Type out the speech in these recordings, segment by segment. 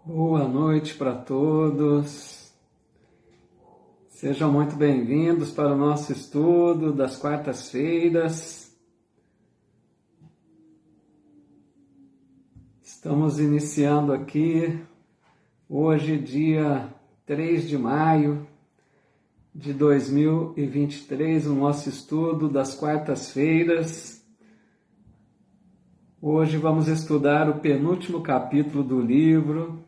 Boa noite para todos. Sejam muito bem-vindos para o nosso estudo das quartas-feiras. Estamos iniciando aqui hoje, dia 3 de maio de 2023, o nosso estudo das quartas-feiras. Hoje vamos estudar o penúltimo capítulo do livro.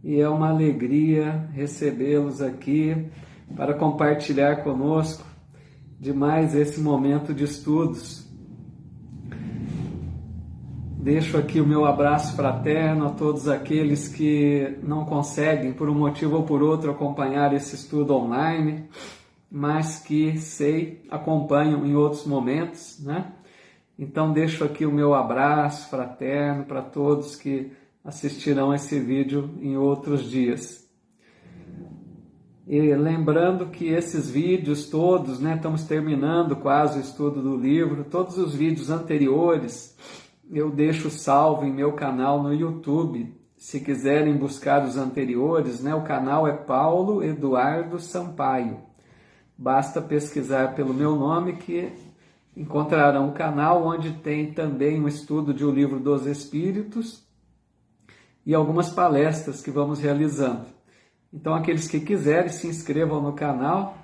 E é uma alegria recebê-los aqui para compartilhar conosco de mais esse momento de estudos. Deixo aqui o meu abraço fraterno a todos aqueles que não conseguem, por um motivo ou por outro, acompanhar esse estudo online, mas que, sei, acompanham em outros momentos, né? Então deixo aqui o meu abraço fraterno para todos que assistirão esse vídeo em outros dias. E lembrando que esses vídeos todos, estamos terminando quase o estudo do livro, todos os vídeos anteriores eu deixo salvo em meu canal no YouTube. Se quiserem buscar os anteriores, o canal é Paulo Eduardo Sampaio. Basta pesquisar pelo meu nome que encontrarão um canal onde tem também um estudo de O Livro dos Espíritos e algumas palestras que vamos realizando. Então, aqueles que quiserem, se inscrevam no canal,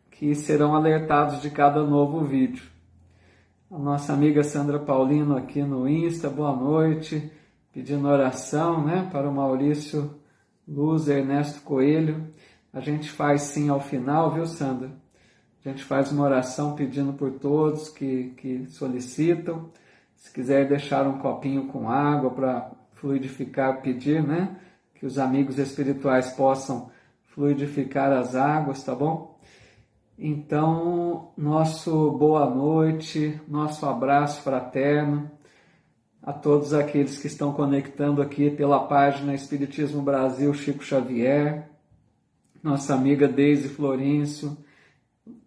que serão alertados de cada novo vídeo. A nossa amiga Sandra Paulino aqui no Insta, boa noite, pedindo oração, para o Maurício Luz Ernesto Coelho. A gente faz sim ao final, viu, Sandra? A gente faz uma oração pedindo por todos que solicitam. Se quiser deixar um copinho com água para fluidificar, pedir, que os amigos espirituais possam fluidificar as águas, tá bom? Então, nosso boa noite, nosso abraço fraterno a todos aqueles que estão conectando aqui pela página Espiritismo Brasil Chico Xavier, nossa amiga Deise Florencio,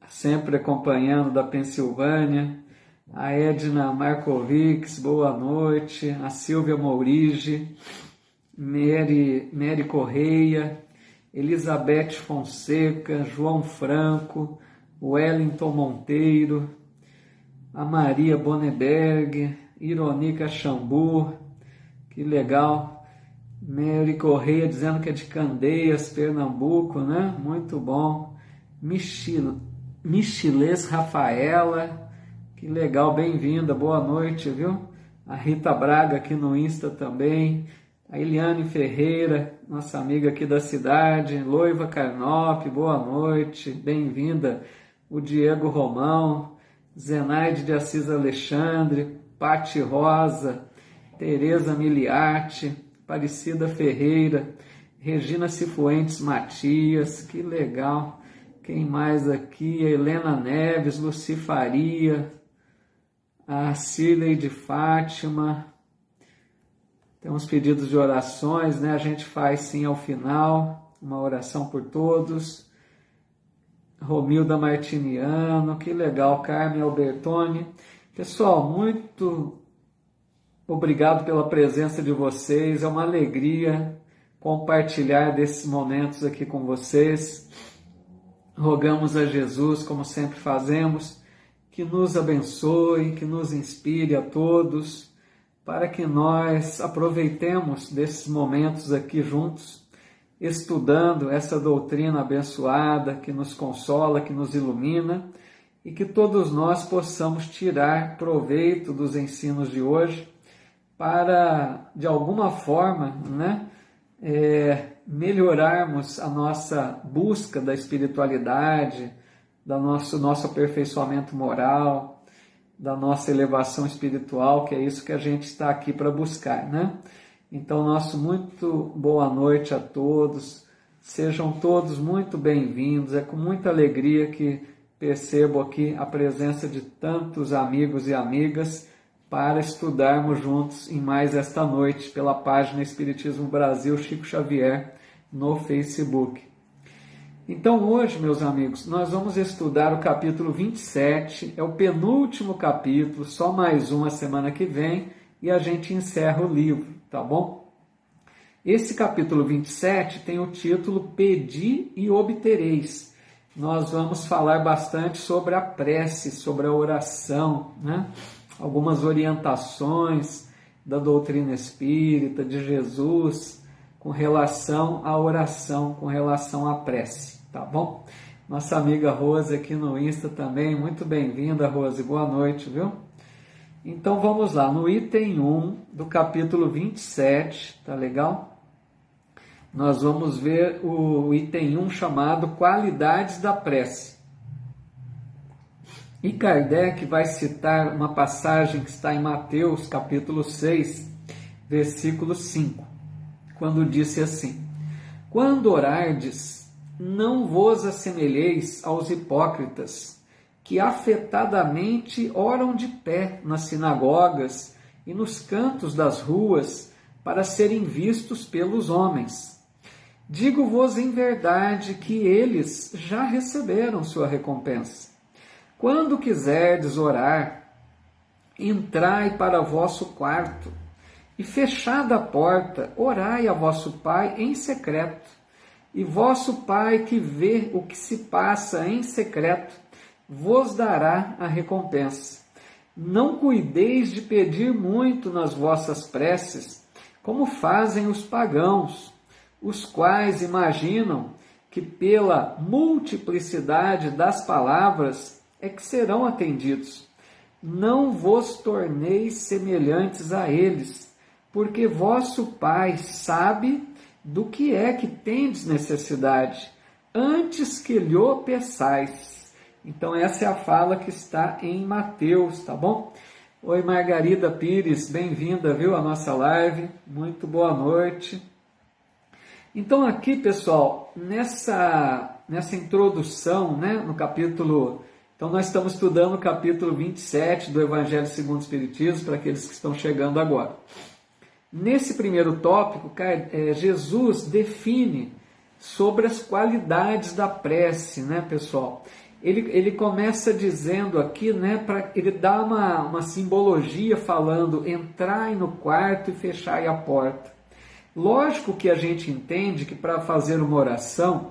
sempre acompanhando da Pensilvânia, a Edna Markovics, boa noite, a Silvia Mourige, Mary Correia, Elizabeth Fonseca, João Franco, Wellington Monteiro, a Maria Boneberg, Ironica Xambu, que legal, Mary Correia dizendo que é de Candeias, Pernambuco, muito bom, Michilês Rafaela, que legal, bem-vinda, boa noite, viu? A Rita Braga aqui no Insta também, a Eliane Ferreira, nossa amiga aqui da cidade, Loiva Carnop, boa noite, bem-vinda, o Diego Romão, Zenaide de Assis Alexandre, Pati Rosa, Tereza Miliarte, Aparecida Ferreira, Regina Cifuentes Matias, que legal, quem mais aqui? A Helena Neves, Luci Faria, a Cirlei de Fátima. Temos pedidos de orações, a gente faz sim ao final, uma oração por todos. Romilda Martiniano, que legal, Carmen Albertoni. Pessoal, muito obrigado pela presença de vocês, é uma alegria compartilhar desses momentos aqui com vocês. Rogamos a Jesus, como sempre fazemos, que nos abençoe, que nos inspire a todos, para que nós aproveitemos desses momentos aqui juntos, estudando essa doutrina abençoada, que nos consola, que nos ilumina, e que todos nós possamos tirar proveito dos ensinos de hoje, para, de alguma forma, melhorarmos a nossa busca da espiritualidade, do nosso aperfeiçoamento moral, da nossa elevação espiritual, que é isso que a gente está aqui para buscar, Então, nosso muito boa noite a todos, sejam todos muito bem-vindos, é com muita alegria que percebo aqui a presença de tantos amigos e amigas para estudarmos juntos em mais esta noite pela página Espiritismo Brasil Chico Xavier no Facebook. Então hoje, meus amigos, nós vamos estudar o capítulo 27, é o penúltimo capítulo, só mais um a semana que vem, e a gente encerra o livro, tá bom? Esse capítulo 27 tem o título Pedi e Obtereis. Nós vamos falar bastante sobre a prece, sobre a oração, né? Algumas orientações da doutrina espírita, de Jesus, com relação à oração, com relação à prece, tá bom? Nossa amiga Rose aqui no Insta também, muito bem-vinda, Rose, boa noite, viu? Então vamos lá, no item 1 do capítulo 27, tá legal? Nós vamos ver o item 1 chamado Qualidades da Prece. E Kardec vai citar uma passagem que está em Mateus, capítulo 6, versículo 5, quando disse assim: Quando orardes, não vos assemelheis aos hipócritas, que afetadamente oram de pé nas sinagogas e nos cantos das ruas, para serem vistos pelos homens. Digo-vos em verdade que eles já receberam sua recompensa. Quando quiserdes orar, entrai para vosso quarto, e fechada a porta, orai a vosso Pai em secreto. E vosso Pai, que vê o que se passa em secreto, vos dará a recompensa. Não cuideis de pedir muito nas vossas preces, como fazem os pagãos, os quais imaginam que pela multiplicidade das palavras é que serão atendidos. Não vos torneis semelhantes a eles, porque vosso Pai sabe do que é que tendes necessidade, antes que lhe o peçais. Então essa é a fala que está em Mateus, tá bom? Oi Margarida Pires, bem-vinda, viu, à nossa live, muito boa noite. Então aqui, pessoal, nessa introdução, né, no capítulo... Então nós estamos estudando o capítulo 27 do Evangelho segundo o Espiritismo, para aqueles que estão chegando agora. Nesse primeiro tópico, Jesus define sobre as qualidades da prece, né, pessoal? Ele começa dizendo aqui, né, ele dá uma simbologia falando, entrai no quarto e fechai a porta. Lógico que a gente entende que para fazer uma oração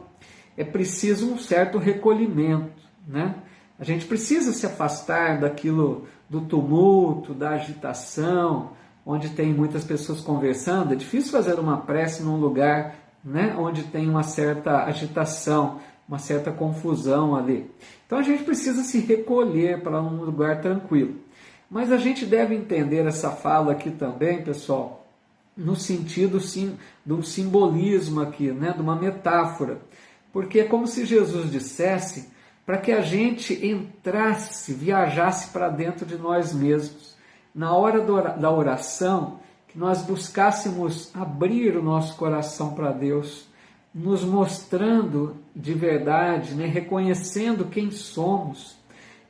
é preciso um certo recolhimento, né? A gente precisa se afastar daquilo, do tumulto, da agitação, onde tem muitas pessoas conversando. É difícil fazer uma prece num lugar, né, onde tem uma certa agitação, uma certa confusão ali. Então a gente precisa se recolher para um lugar tranquilo. Mas a gente deve entender essa fala aqui também, pessoal, no sentido sim, de um simbolismo aqui, né, de uma metáfora. Porque é como se Jesus dissesse para que a gente entrasse, viajasse para dentro de nós mesmos. Na hora da oração, que nós buscássemos abrir o nosso coração para Deus, nos mostrando de verdade, né, reconhecendo quem somos,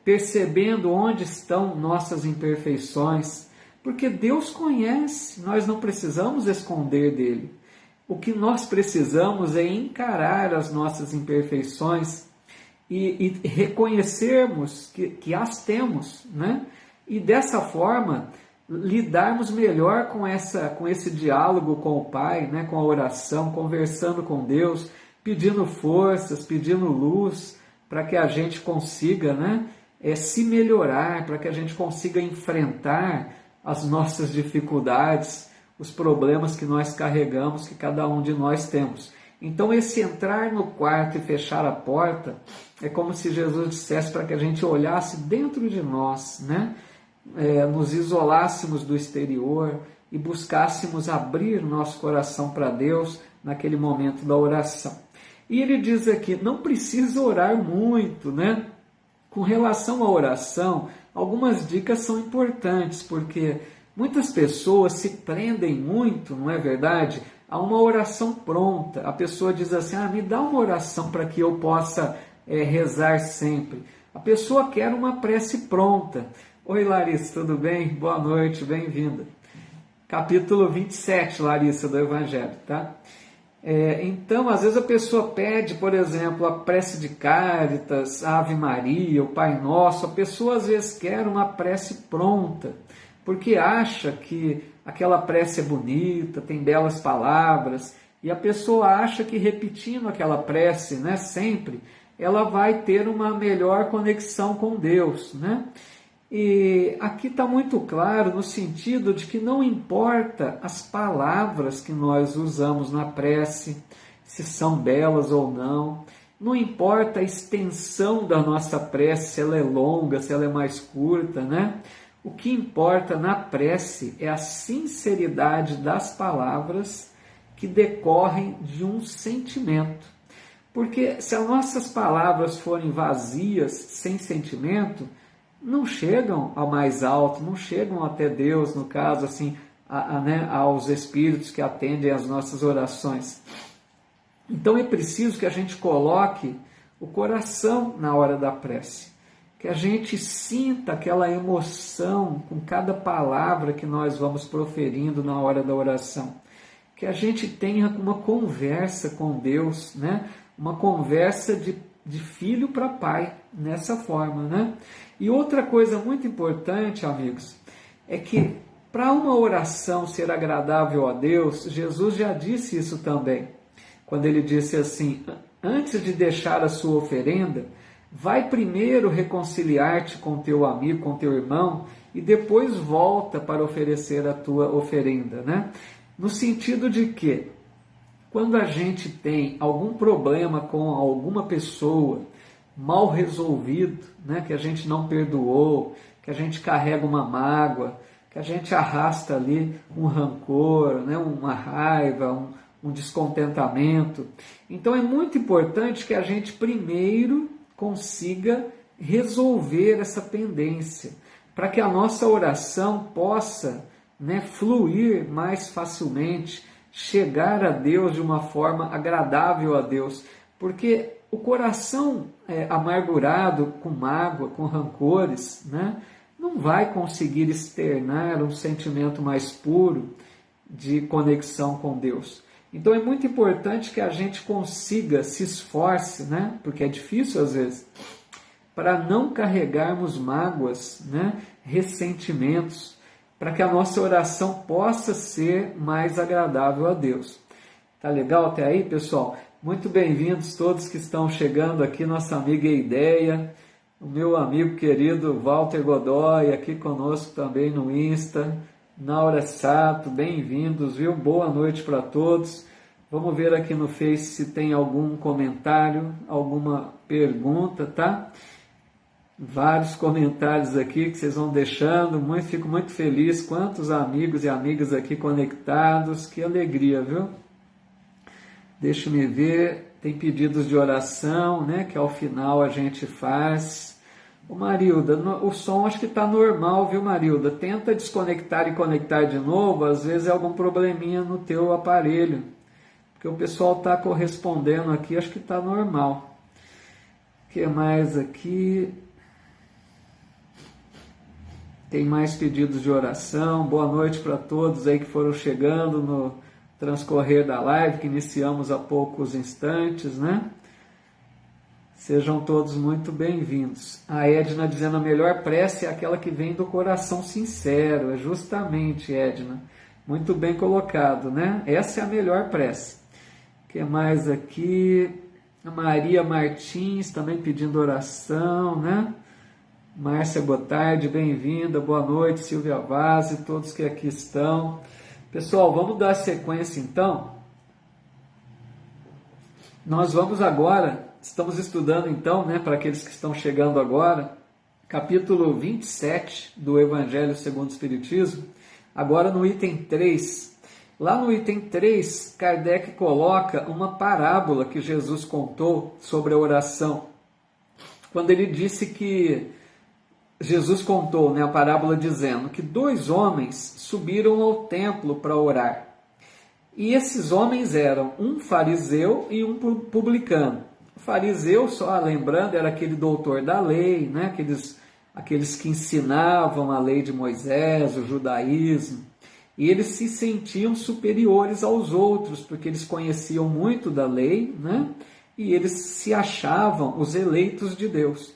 percebendo onde estão nossas imperfeições, porque Deus conhece, nós não precisamos esconder dele. O que nós precisamos é encarar as nossas imperfeições e reconhecermos que as temos, né? E dessa forma lidarmos melhor com esse diálogo com o Pai, né? Com a oração, conversando com Deus, pedindo forças, pedindo luz, para que a gente consiga, né? Se melhorar, para que a gente consiga enfrentar as nossas dificuldades, os problemas que nós carregamos, que cada um de nós temos. Então esse entrar no quarto e fechar a porta é como se Jesus dissesse para que a gente olhasse dentro de nós, né? Nos isolássemos do exterior e buscássemos abrir nosso coração para Deus naquele momento da oração. E ele diz aqui, não precisa orar muito, né? Com relação à oração, algumas dicas são importantes, porque muitas pessoas se prendem muito, não é verdade, a uma oração pronta. A pessoa diz assim, me dá uma oração para que eu possa rezar sempre. A pessoa quer uma prece pronta. Oi Larissa, tudo bem? Boa noite, bem-vinda. Capítulo 27, Larissa, do Evangelho, tá? Então, às vezes a pessoa pede, por exemplo, a prece de Cáritas, a Ave Maria, o Pai Nosso. A pessoa às vezes quer uma prece pronta, porque acha que aquela prece é bonita, tem belas palavras, e a pessoa acha que repetindo aquela prece, né, sempre, ela vai ter uma melhor conexão com Deus, né? E aqui está muito claro no sentido de que não importa as palavras que nós usamos na prece, se são belas ou não, não importa a extensão da nossa prece, se ela é longa, se ela é mais curta, né? O que importa na prece é a sinceridade das palavras que decorrem de um sentimento. Porque se as nossas palavras forem vazias, sem sentimento, não chegam ao mais alto, não chegam até Deus, no caso, assim, né, aos espíritos que atendem às nossas orações. Então é preciso que a gente coloque o coração na hora da prece, que a gente sinta aquela emoção com cada palavra que nós vamos proferindo na hora da oração, que a gente tenha uma conversa com Deus, né? Uma conversa de filho para pai, nessa forma, né? E outra coisa muito importante, amigos, é que para uma oração ser agradável a Deus, Jesus já disse isso também, quando ele disse assim: antes de deixar a sua oferenda, vai primeiro reconciliar-te com teu amigo, com teu irmão, e depois volta para oferecer a tua oferenda, né? No sentido de que, quando a gente tem algum problema com alguma pessoa mal resolvido, né, que a gente não perdoou, que a gente carrega uma mágoa, que a gente arrasta ali um rancor, né, uma raiva, um descontentamento. Então é muito importante que a gente primeiro consiga resolver essa pendência, para que a nossa oração possa, né, fluir mais facilmente, chegar a Deus de uma forma agradável a Deus, porque o coração amargurado, com mágoa, com rancores, né, não vai conseguir externar um sentimento mais puro de conexão com Deus. Então é muito importante que a gente consiga, se esforce, né, porque é difícil às vezes, para não carregarmos mágoas, né, ressentimentos, para que a nossa oração possa ser mais agradável a Deus. Tá legal até aí, pessoal? Muito bem-vindos todos que estão chegando aqui, nossa amiga Ideia, o meu amigo querido Walter Godoy, aqui conosco também no Insta, Naura Sato, bem-vindos, viu? Boa noite para todos. Vamos ver aqui no Face se tem algum comentário, alguma pergunta, tá? Vários comentários aqui que vocês vão deixando, fico muito feliz, quantos amigos e amigas aqui conectados, que alegria, viu? Deixa-me ver, tem pedidos de oração, né, que ao final a gente faz. Ô Marilda, o som acho que está normal, viu Marilda? Tenta desconectar e conectar de novo, às vezes é algum probleminha no teu aparelho, porque o pessoal está correspondendo aqui, acho que está normal. O que mais aqui? Tem mais pedidos de oração. Boa noite para todos aí que foram chegando no transcorrer da live, que iniciamos há poucos instantes, né? Sejam todos muito bem-vindos. A Edna dizendo: a melhor prece é aquela que vem do coração sincero. É justamente, Edna. Muito bem colocado, né? Essa é a melhor prece. O que mais aqui? A Maria Martins também pedindo oração, né? Márcia, boa tarde, bem-vinda, boa noite, Silvia Vaz e todos que aqui estão. Pessoal, vamos dar sequência então. Nós vamos agora, estamos estudando então, né, para aqueles que estão chegando agora, capítulo 27 do Evangelho segundo o Espiritismo, agora no item 3. Lá no item 3, Kardec coloca uma parábola que Jesus contou sobre a oração, quando ele disse que Jesus contou, né, a parábola dizendo que 2 homens subiram ao templo para orar. E esses homens eram um fariseu e um publicano. O fariseu, só lembrando, era aquele doutor da lei, né, aqueles que ensinavam a lei de Moisés, o judaísmo. E eles se sentiam superiores aos outros, porque eles conheciam muito da lei, né, e eles se achavam os eleitos de Deus.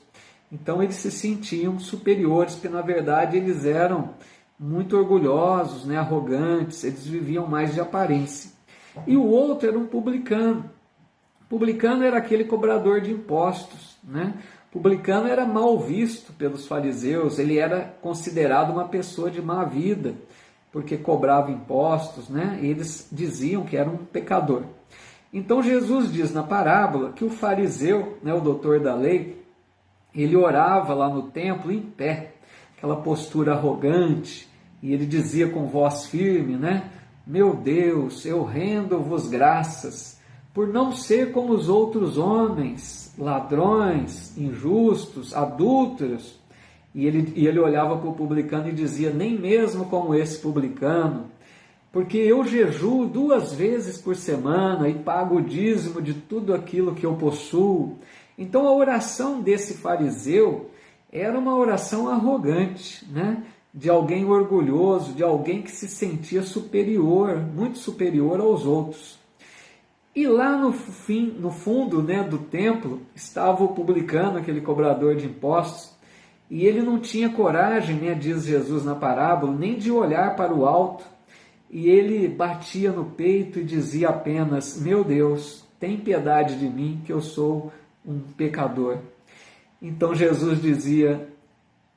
Então eles se sentiam superiores, porque na verdade eles eram muito orgulhosos, né, arrogantes, eles viviam mais de aparência. E o outro era um publicano. Publicano era aquele cobrador de impostos, né? Publicano era mal visto pelos fariseus, ele era considerado uma pessoa de má vida, porque cobrava impostos, né? E eles diziam que era um pecador. Então Jesus diz na parábola que o fariseu, né, o doutor da lei, ele orava lá no templo em pé, aquela postura arrogante, e ele dizia com voz firme, né? Meu Deus, eu rendo-vos graças, por não ser como os outros homens, ladrões, injustos, adúlteros. E ele olhava para o publicano e dizia, nem mesmo como esse publicano, porque eu jejuo 2 vezes por semana e pago o dízimo de tudo aquilo que eu possuo. Então a oração desse fariseu era uma oração arrogante, né? De alguém orgulhoso, de alguém que se sentia superior, muito superior aos outros. E lá no fundo, né, do templo, estava o publicano, aquele cobrador de impostos, e ele não tinha coragem, né, diz Jesus na parábola, nem de olhar para o alto, e ele batia no peito e dizia apenas, meu Deus, tem piedade de mim, que eu sou um pecador. Então Jesus dizia,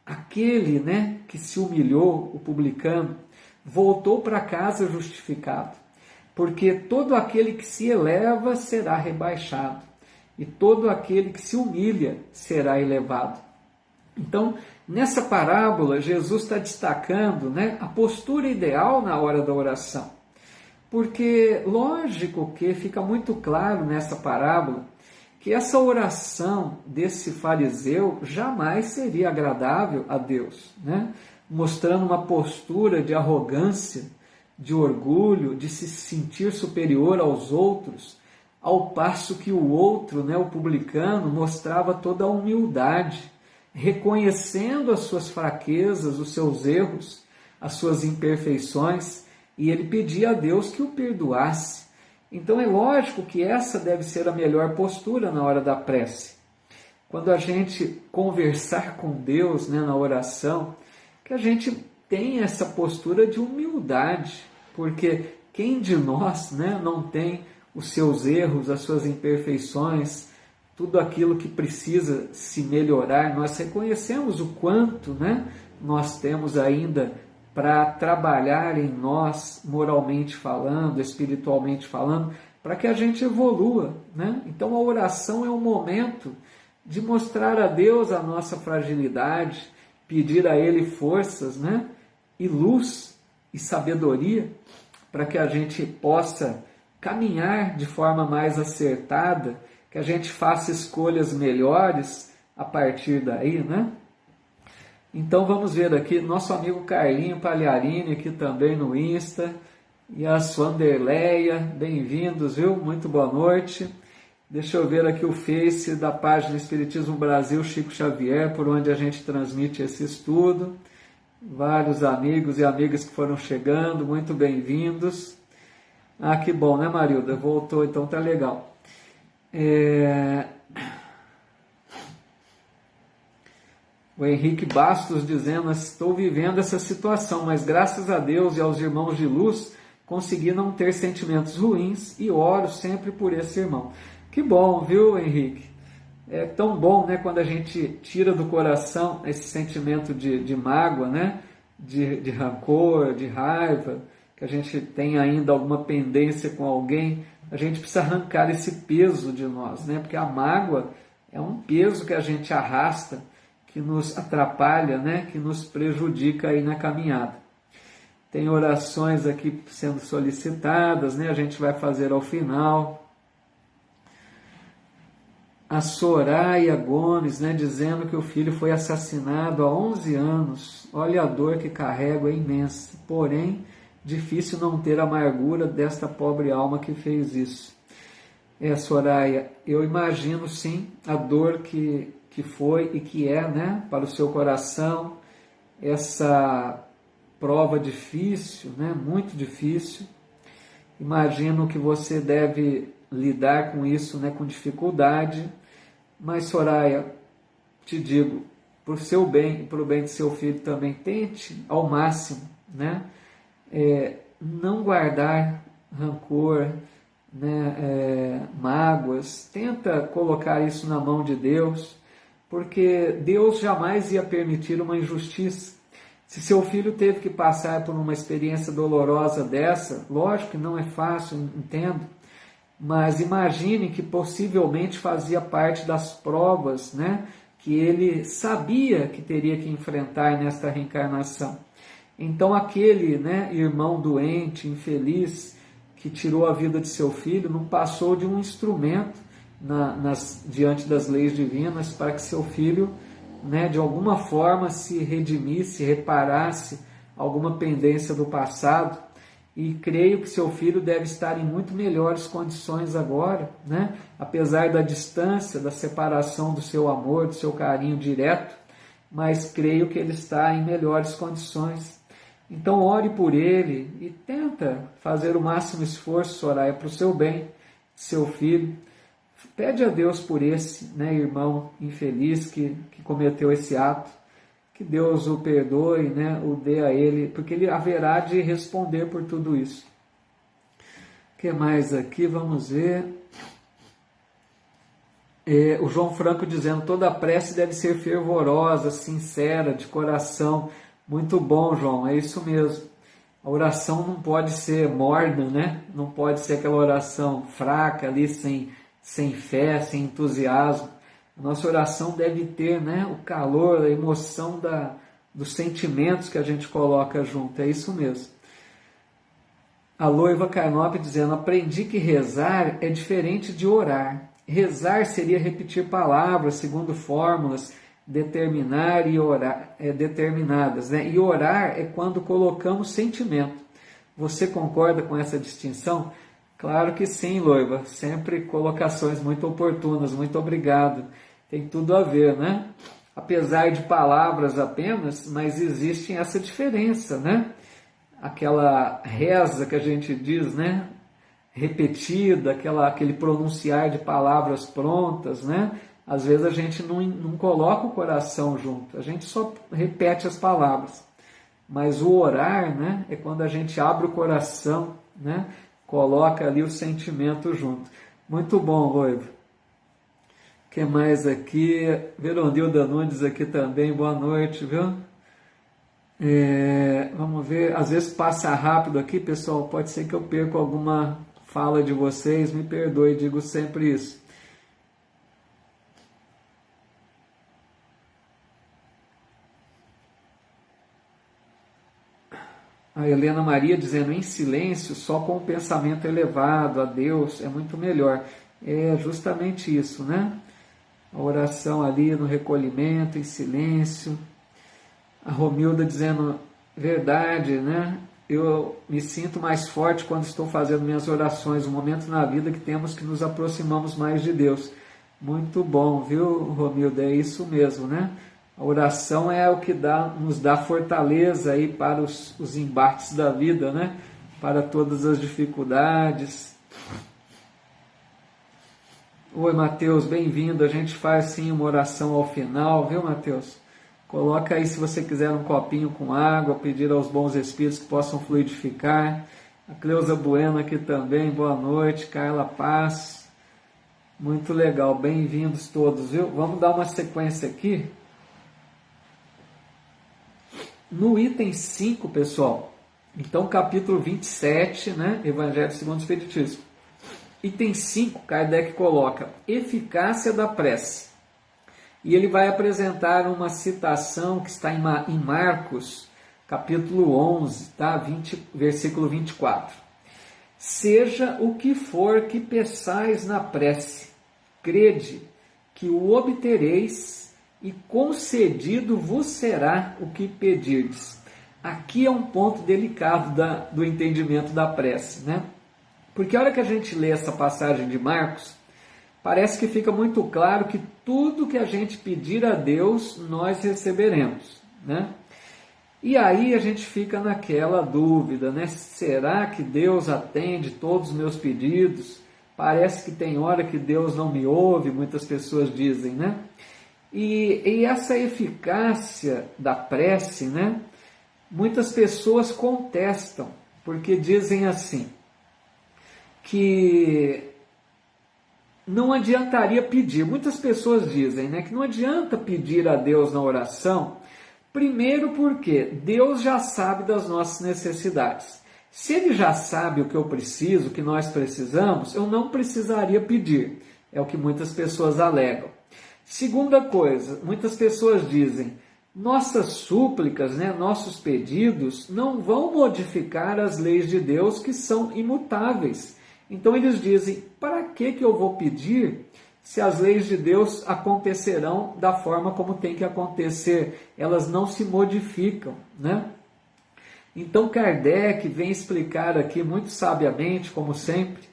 aquele, né, que se humilhou, o publicano, voltou para casa justificado, porque todo aquele que se eleva será rebaixado, e todo aquele que se humilha será elevado. Então, nessa parábola, Jesus está destacando, né, a postura ideal na hora da oração, porque lógico que fica muito claro nessa parábola que essa oração desse fariseu jamais seria agradável a Deus, né? Mostrando uma postura de arrogância, de orgulho, de se sentir superior aos outros, ao passo que o outro, né, o publicano, mostrava toda a humildade, reconhecendo as suas fraquezas, os seus erros, as suas imperfeições, e ele pedia a Deus que o perdoasse. Então é lógico que essa deve ser a melhor postura na hora da prece. Quando a gente conversar com Deus, né, na oração, que a gente tenha essa postura de humildade, porque quem de nós, né, não tem os seus erros, as suas imperfeições, tudo aquilo que precisa se melhorar, nós reconhecemos o quanto, né, nós temos ainda para trabalhar em nós, moralmente falando, espiritualmente falando, para que a gente evolua, né? Então a oração é um momento de mostrar a Deus a nossa fragilidade, pedir a Ele forças, né? E luz e sabedoria, para que a gente possa caminhar de forma mais acertada, que a gente faça escolhas melhores a partir daí, né? Então vamos ver aqui, nosso amigo Carlinho Pagliarini aqui também no Insta, e a Swanderleia, bem-vindos, viu? Muito boa noite. Deixa eu ver aqui o Face da página Espiritismo Brasil Chico Xavier, por onde a gente transmite esse estudo. Vários amigos e amigas que foram chegando, muito bem-vindos. Ah, que bom, né, Marilda? Voltou, então tá legal. O Henrique Bastos dizendo, estou vivendo essa situação, mas graças a Deus e aos irmãos de luz, consegui não ter sentimentos ruins e oro sempre por esse irmão. Que bom, viu, Henrique? É tão bom, né, quando a gente tira do coração esse sentimento de mágoa, né, de rancor, de raiva, que a gente tem ainda alguma pendência com alguém, a gente precisa arrancar esse peso de nós, né, porque a mágoa é um peso que a gente arrasta, que nos atrapalha, né, que nos prejudica aí na caminhada. Tem orações aqui sendo solicitadas, né, a gente vai fazer ao final. A Soraya Gomes, né, dizendo que o filho foi assassinado há 11 anos. Olha a dor que carrego, é imensa. Porém, difícil não ter a amargura desta pobre alma que fez isso. Soraya, eu imagino sim a dor que foi e que é, né, para o seu coração, essa prova difícil, né, muito difícil. Imagino que você deve lidar com isso, né, com dificuldade, mas Soraya, te digo, para o seu bem e para o bem do seu filho também. Tente ao máximo, né, não guardar rancor, né, mágoas. Tenta colocar isso na mão de Deus, porque Deus jamais ia permitir uma injustiça. Se seu filho teve que passar por uma experiência dolorosa dessa, lógico que não é fácil, entendo, mas imagine que possivelmente fazia parte das provas, né, que ele sabia que teria que enfrentar nesta reencarnação. Então aquele, né, irmão doente, infeliz, que tirou a vida de seu filho, não passou de um instrumento diante das leis divinas para que seu filho, né, de alguma forma se redimisse, reparasse alguma pendência do passado. E creio que seu filho deve estar em muito melhores condições agora, né? Apesar da distância, da separação do seu amor, do seu carinho direto, mas creio que ele está em melhores condições. Então ore por ele e tenta fazer o máximo esforço, Soraya, para o seu bem, seu filho. Pede a Deus por esse, né, irmão infeliz que cometeu esse ato, que Deus o perdoe, né, o dê a ele, porque ele haverá de responder por tudo isso. O que mais aqui? Vamos ver. O João Franco dizendo, toda prece deve ser fervorosa, sincera, de coração. Muito bom, João, é isso mesmo. A oração não pode ser morna, né? Não pode ser aquela oração fraca ali, sem fé, sem entusiasmo. A nossa oração deve ter, né, o calor, a emoção dos sentimentos que a gente coloca junto. É isso mesmo. A Loiva Carnop dizendo, aprendi que rezar é diferente de orar. Rezar seria repetir palavras segundo fórmulas determinar e orar, determinadas, né? E orar é quando colocamos sentimento. Você concorda com essa distinção? Claro que sim, Loiva. Sempre colocações muito oportunas. Muito obrigado. Tem tudo a ver, né? Apesar de palavras apenas, mas existe essa diferença, né? Aquela reza que a gente diz, né? Repetida, aquele pronunciar de palavras prontas, né? Às vezes a gente não coloca o coração junto, a gente só repete as palavras. Mas o orar, né, é quando a gente abre o coração, né, coloca ali o sentimento junto. Muito bom, Loiva. O que mais aqui? Verondilda Nunes aqui também, boa noite, viu? Vamos ver, às vezes passa rápido aqui, pessoal, pode ser que eu perca alguma fala de vocês, me perdoe, digo sempre isso. A Helena Maria dizendo, em silêncio, só com o pensamento elevado a Deus, é muito melhor. É justamente isso, né? A oração ali no recolhimento, em silêncio. A Romilda dizendo, verdade, né? Eu me sinto mais forte quando estou fazendo minhas orações, um momento na vida que temos que nos aproximamos mais de Deus. Muito bom, viu, Romilda? É isso mesmo, né? A oração é o que nos dá fortaleza aí para os embates da vida, né? Para todas as dificuldades. Oi, Mateus, bem-vindo. A gente faz sim uma oração ao final, viu, Mateus? Coloca aí, se você quiser, um copinho com água, pedir aos bons espíritos que possam fluidificar. A Cleusa Bueno aqui também, boa noite. Carla Paz, muito legal, bem-vindos todos, viu? Vamos dar uma sequência aqui. No item 5, pessoal, então capítulo 27, né, Evangelho segundo o Espiritismo. Item 5, Kardec coloca eficácia da prece. E ele vai apresentar uma citação que está em Marcos, capítulo 11, tá? Versículo 24. Seja o que for que peçais na prece, crede que o obtereis e concedido vos será o que pedirdes. Aqui é um ponto delicado do entendimento da prece, né? Porque a hora que a gente lê essa passagem de Marcos, parece que fica muito claro que tudo que a gente pedir a Deus, nós receberemos, né? E aí a gente fica naquela dúvida, né? Será que Deus atende todos os meus pedidos? Parece que tem hora que Deus não me ouve, muitas pessoas dizem, né? E essa eficácia da prece, né, muitas pessoas contestam, porque dizem assim, que não adiantaria pedir. Muitas pessoas dizem, né, que não adianta pedir a Deus na oração, primeiro porque Deus já sabe das nossas necessidades. Se Ele já sabe o que eu preciso, o que nós precisamos, eu não precisaria pedir. É o que muitas pessoas alegam. Segunda coisa, muitas pessoas dizem, nossas súplicas, né, nossos pedidos não vão modificar as leis de Deus que são imutáveis. Então eles dizem, para que eu vou pedir se as leis de Deus acontecerão da forma como tem que acontecer? Elas não se modificam, né? Então Kardec vem explicar aqui muito sabiamente, como sempre,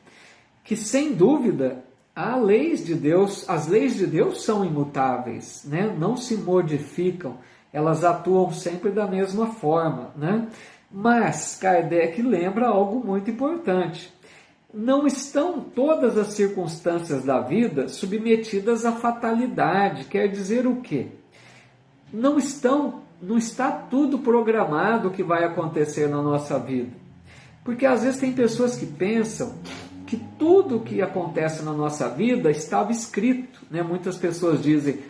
que sem dúvida há leis de Deus, as leis de Deus são imutáveis, né? Não se modificam, elas atuam sempre da mesma forma, né? Mas Kardec lembra algo muito importante. Não estão todas as circunstâncias da vida submetidas à fatalidade. Quer dizer o quê? Não está tudo programado que vai acontecer na nossa vida. Porque às vezes tem pessoas que pensam que tudo que acontece na nossa vida estava escrito, né? Muitas pessoas dizem,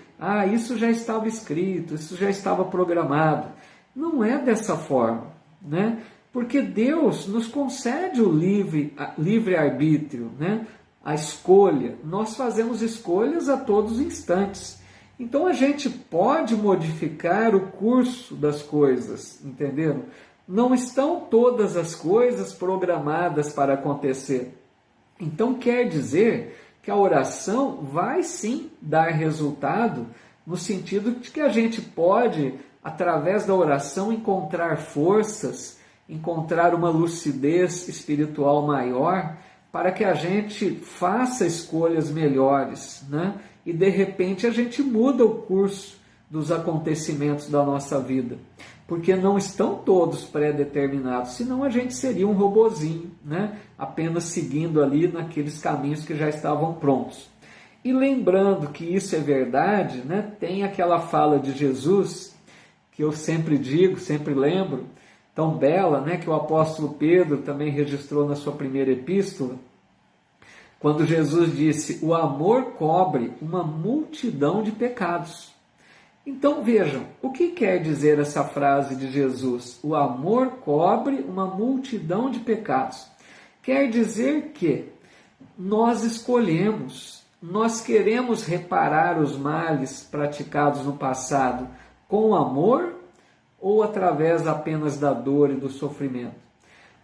isso já estava escrito, isso já estava programado. Não é dessa forma, né? Porque Deus nos concede o livre-arbítrio, né? A escolha. Nós fazemos escolhas a todos os instantes. Então a gente pode modificar o curso das coisas, entenderam? Não estão todas as coisas programadas para acontecer. Então quer dizer que a oração vai sim dar resultado, no sentido de que a gente pode, através da oração, encontrar forças, encontrar uma lucidez espiritual maior, para que a gente faça escolhas melhores, né? E de repente a gente muda o curso dos acontecimentos da nossa vida, porque não estão todos pré-determinados, senão a gente seria um robozinho, né? Apenas seguindo ali naqueles caminhos que já estavam prontos. E lembrando que isso é verdade, né? Tem aquela fala de Jesus, que eu sempre digo, sempre lembro, tão bela, né? Que o apóstolo Pedro também registrou na sua primeira epístola, quando Jesus disse, o amor cobre uma multidão de pecados. Então vejam, o que quer dizer essa frase de Jesus? O amor cobre uma multidão de pecados. Quer dizer que nós escolhemos, nós queremos reparar os males praticados no passado com amor ou através apenas da dor e do sofrimento?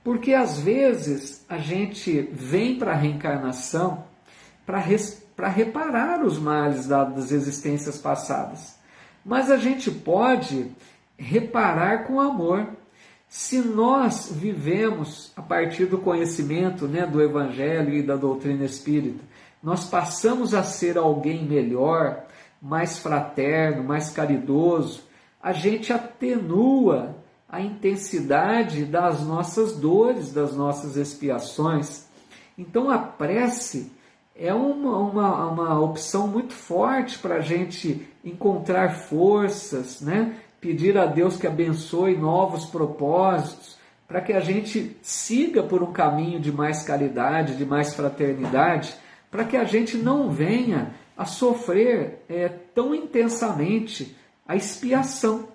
Porque às vezes a gente vem para a reencarnação para reparar os males das existências passadas. Mas a gente pode reparar com amor. Se nós vivemos a partir do conhecimento, né, do Evangelho e da doutrina espírita, nós passamos a ser alguém melhor, mais fraterno, mais caridoso, a gente atenua a intensidade das nossas dores, das nossas expiações. Então a prece é uma opção muito forte para a gente encontrar forças, né? Pedir a Deus que abençoe novos propósitos, para que a gente siga por um caminho de mais caridade, de mais fraternidade, para que a gente não venha a sofrer tão intensamente a expiação.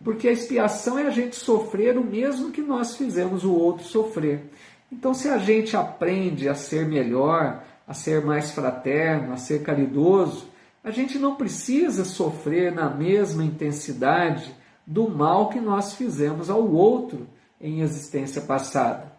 Porque a expiação é a gente sofrer o mesmo que nós fizemos o outro sofrer. Então, se a gente aprende a ser melhor, a ser mais fraterno, a ser caridoso, a gente não precisa sofrer na mesma intensidade do mal que nós fizemos ao outro em existência passada.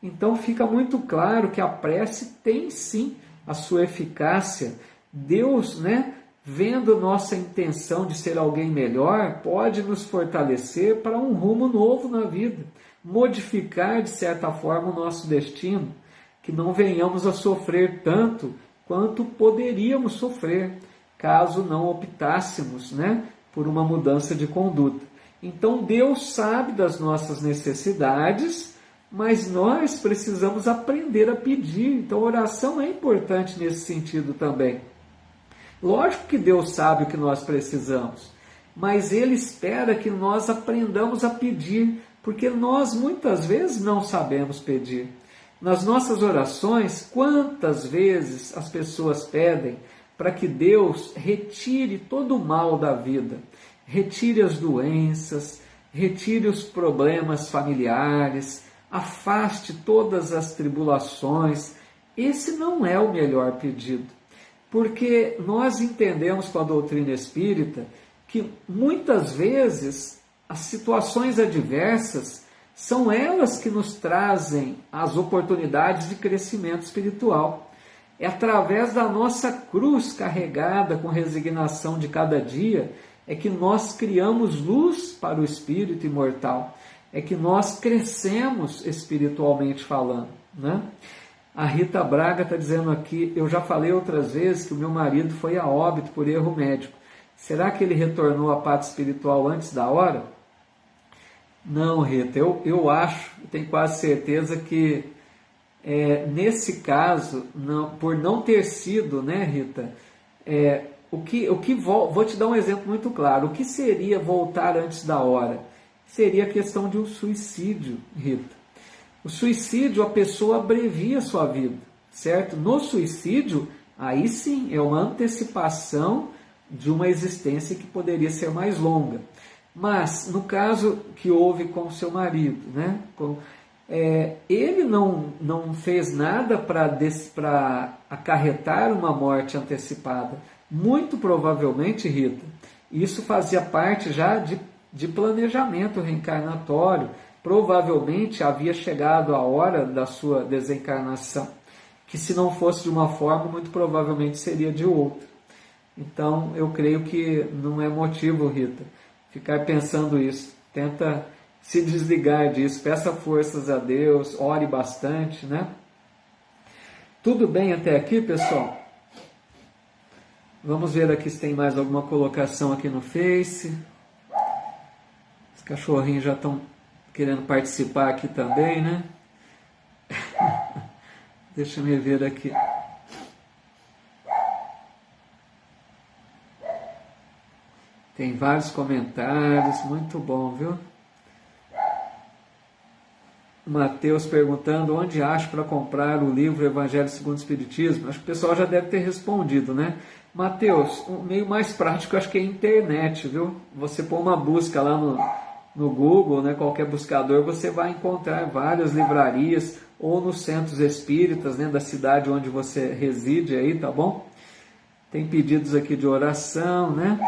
Então, fica muito claro que a prece tem sim a sua eficácia. Deus, né, vendo nossa intenção de ser alguém melhor, pode nos fortalecer para um rumo novo na vida, modificar de certa forma o nosso destino, que não venhamos a sofrer tanto quanto poderíamos sofrer, caso não optássemos, né, por uma mudança de conduta. Então Deus sabe das nossas necessidades, mas nós precisamos aprender a pedir. Então a oração é importante nesse sentido também. Lógico que Deus sabe o que nós precisamos, mas Ele espera que nós aprendamos a pedir, porque nós muitas vezes não sabemos pedir. Nas nossas orações, quantas vezes as pessoas pedem para que Deus retire todo o mal da vida, retire as doenças, retire os problemas familiares, afaste todas as tribulações. Esse não é o melhor pedido, porque nós entendemos com a doutrina espírita que muitas vezes as situações adversas são elas que nos trazem as oportunidades de crescimento espiritual. É através da nossa cruz carregada com resignação de cada dia é que nós criamos luz para o espírito imortal, é que nós crescemos espiritualmente falando, né? A Rita Braga está dizendo aqui, eu já falei outras vezes que o meu marido foi a óbito por erro médico. Será que ele retornou à pátria espiritual antes da hora? Não, Rita, eu acho, tenho quase certeza que nesse caso, por não ter sido, né, Rita, vou te dar um exemplo muito claro. O que seria voltar antes da hora? Seria a questão de um suicídio, Rita. O suicídio, a pessoa abrevia a sua vida, certo? No suicídio, aí sim, é uma antecipação de uma existência que poderia ser mais longa. Mas, no caso que houve com o seu marido, né? Ele não fez nada para acarretar uma morte antecipada. Muito provavelmente, Rita, isso fazia parte já de planejamento reencarnatório. Provavelmente havia chegado a hora da sua desencarnação, que se não fosse de uma forma, muito provavelmente seria de outra. Então, eu creio que não é motivo, Rita, ficar pensando isso. Tenta se desligar disso, peça forças a Deus, ore bastante, né? Tudo bem até aqui, pessoal? Vamos ver aqui se tem mais alguma colocação aqui no Face. Os cachorrinhos já estão querendo participar aqui também, né? Deixa eu ver aqui. Tem vários comentários, muito bom, viu? Mateus perguntando onde acho para comprar o livro Evangelho segundo o Espiritismo. Acho que o pessoal já deve ter respondido, né? Mateus, o meio mais prático acho que é a internet, viu? Você põe uma busca lá no Google, né? Qualquer buscador, você vai encontrar várias livrarias ou nos centros espíritas, né? Da cidade onde você reside aí, tá bom? Tem pedidos aqui de oração, né?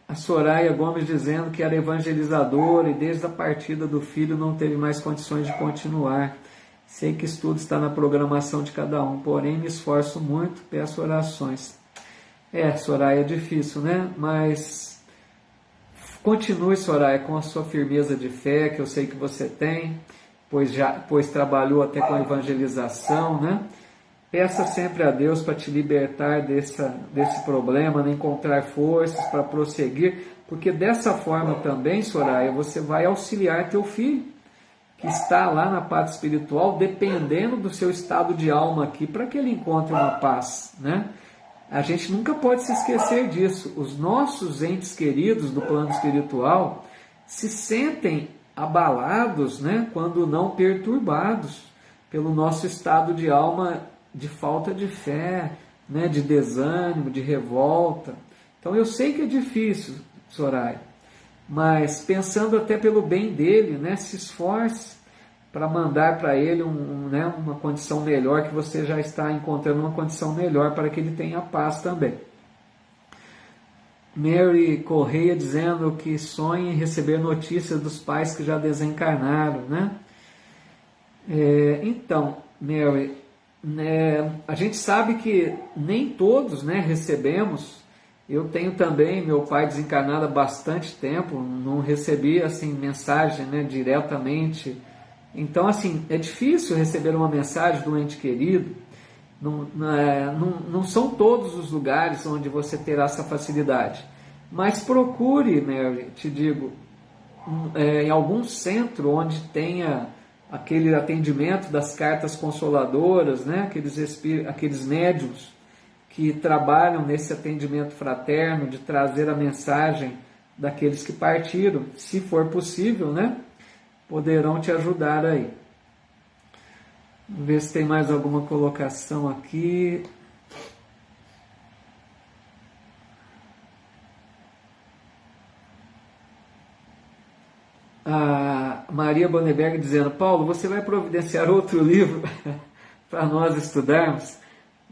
A Soraya Gomes dizendo que era evangelizadora e desde a partida do filho não teve mais condições de continuar. Sei que estudo está na programação de cada um, porém me esforço muito, peço orações. Soraya, é difícil, né? Mas continue, Soraya, com a sua firmeza de fé, que eu sei que você tem, pois trabalhou até com a evangelização, né? Peça sempre a Deus para te libertar desse problema, né? Encontrar forças para prosseguir, porque dessa forma também, Soraya, você vai auxiliar teu filho, que está lá na pátria espiritual, dependendo do seu estado de alma aqui, para que ele encontre uma paz, né? A gente nunca pode se esquecer disso. Os nossos entes queridos do plano espiritual se sentem abalados, né? Quando não perturbados pelo nosso estado de alma de falta de fé, né, de desânimo, de revolta. Então eu sei que é difícil, Soraya, mas pensando até pelo bem dele, né, se esforce para mandar para ele uma condição melhor, que você já está encontrando uma condição melhor para que ele tenha paz também. Mary Correia dizendo que sonha em receber notícias dos pais que já desencarnaram, né? Então, Mary, a gente sabe que nem todos, né, recebemos. Eu tenho também meu pai desencarnado há bastante tempo, não recebi assim mensagem, né, diretamente. Então, assim, é difícil receber uma mensagem do ente querido. Não são todos os lugares onde você terá essa facilidade. Mas procure, Mary, te digo, em algum centro onde tenha aquele atendimento das cartas consoladoras, né? Aqueles médiuns que trabalham nesse atendimento fraterno, de trazer a mensagem daqueles que partiram, se for possível, né? Poderão te ajudar aí. Vamos ver se tem mais alguma colocação aqui. A Maria Bonneberg dizendo: Paulo, você vai providenciar outro livro para nós estudarmos?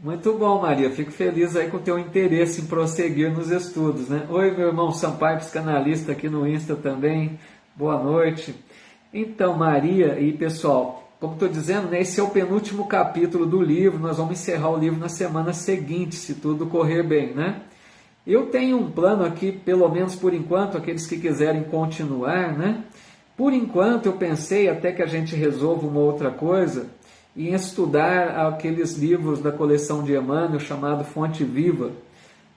Muito bom, Maria. Fico feliz aí com o teu interesse em prosseguir nos estudos, né? Oi, meu irmão Sampaio, psicanalista aqui no Insta também. Boa noite. Então, Maria e pessoal, como estou dizendo, né, esse é o penúltimo capítulo do livro. Nós vamos encerrar o livro na semana seguinte, se tudo correr bem, né? Eu tenho um plano aqui, pelo menos por enquanto, aqueles que quiserem continuar, né? Por enquanto eu pensei, até que a gente resolva uma outra coisa, em estudar aqueles livros da coleção de Emmanuel chamado Fonte Viva,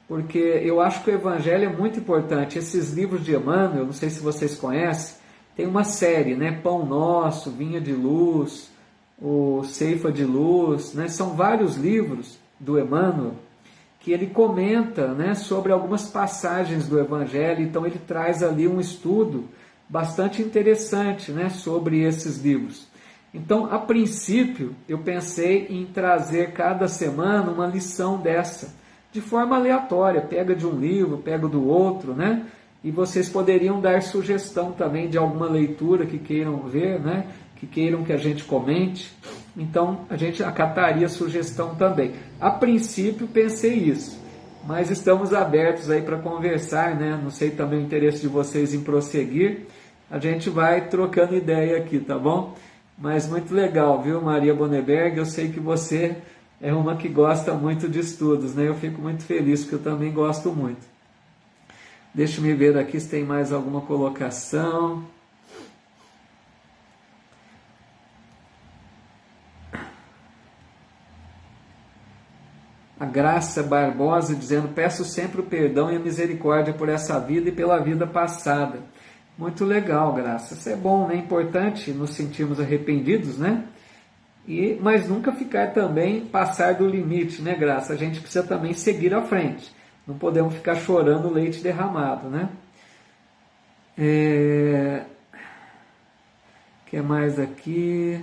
porque eu acho que o Evangelho é muito importante. Esses livros de Emmanuel, não sei se vocês conhecem, tem uma série, né? Pão Nosso, Vinha de Luz, o Ceifa de Luz, né? São vários livros do Emmanuel que ele comenta, né, sobre algumas passagens do Evangelho. Então ele traz ali um estudo bastante interessante, né, sobre esses livros. Então, a princípio, eu pensei em trazer cada semana uma lição dessa, de forma aleatória, pega de um livro, pega do outro, né? E vocês poderiam dar sugestão também de alguma leitura que queiram ver, né? Que queiram que a gente comente. Então, a gente acataria a sugestão também. A princípio, pensei isso, mas estamos abertos aí para conversar, né? Não sei também o interesse de vocês em prosseguir. A gente vai trocando ideia aqui, tá bom? Mas muito legal, viu, Maria Bonneberg? Eu sei que você é uma que gosta muito de estudos, né? Eu fico muito feliz, porque eu também gosto muito. Deixa eu me ver aqui se tem mais alguma colocação. A Graça Barbosa dizendo: peço sempre o perdão e a misericórdia por essa vida e pela vida passada. Muito legal, Graça. Isso é bom, né? É importante nos sentirmos arrependidos, né? Mas nunca ficar também, passar do limite, né, Graça? A gente precisa também seguir à frente. Não podemos ficar chorando leite derramado, né? O que mais aqui?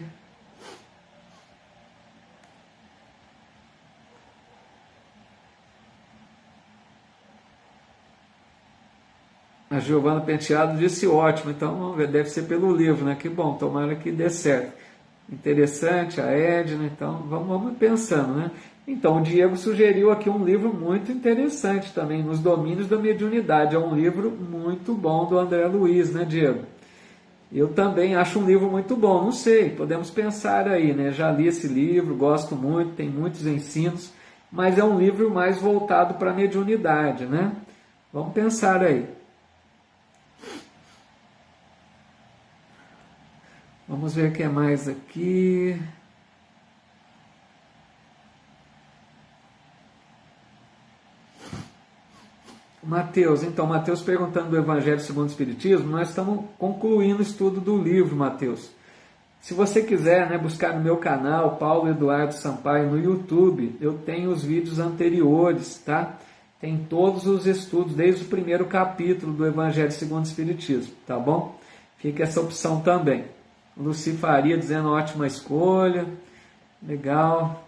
A Giovana Penteado disse: ótimo, então vamos ver, deve ser pelo livro, né? Que bom, tomara que dê certo. Interessante, a Edna, então vamos pensando, né? Então, o Diego sugeriu aqui um livro muito interessante também, Nos Domínios da Mediunidade. É um livro muito bom do André Luiz, né, Diego? Eu também acho um livro muito bom, não sei, podemos pensar aí, né? Já li esse livro, gosto muito, tem muitos ensinos, mas é um livro mais voltado para a mediunidade, né? Vamos pensar aí. Vamos ver o que é mais aqui. Mateus, então, Mateus perguntando do Evangelho segundo o Espiritismo, nós estamos concluindo o estudo do livro, Mateus. Se você quiser, né, buscar no meu canal, Paulo Eduardo Sampaio, no YouTube, eu tenho os vídeos anteriores, tá? Tem todos os estudos, desde o primeiro capítulo do Evangelho segundo o Espiritismo, tá bom? Fica essa opção também. Luci Faria dizendo: ótima escolha, legal.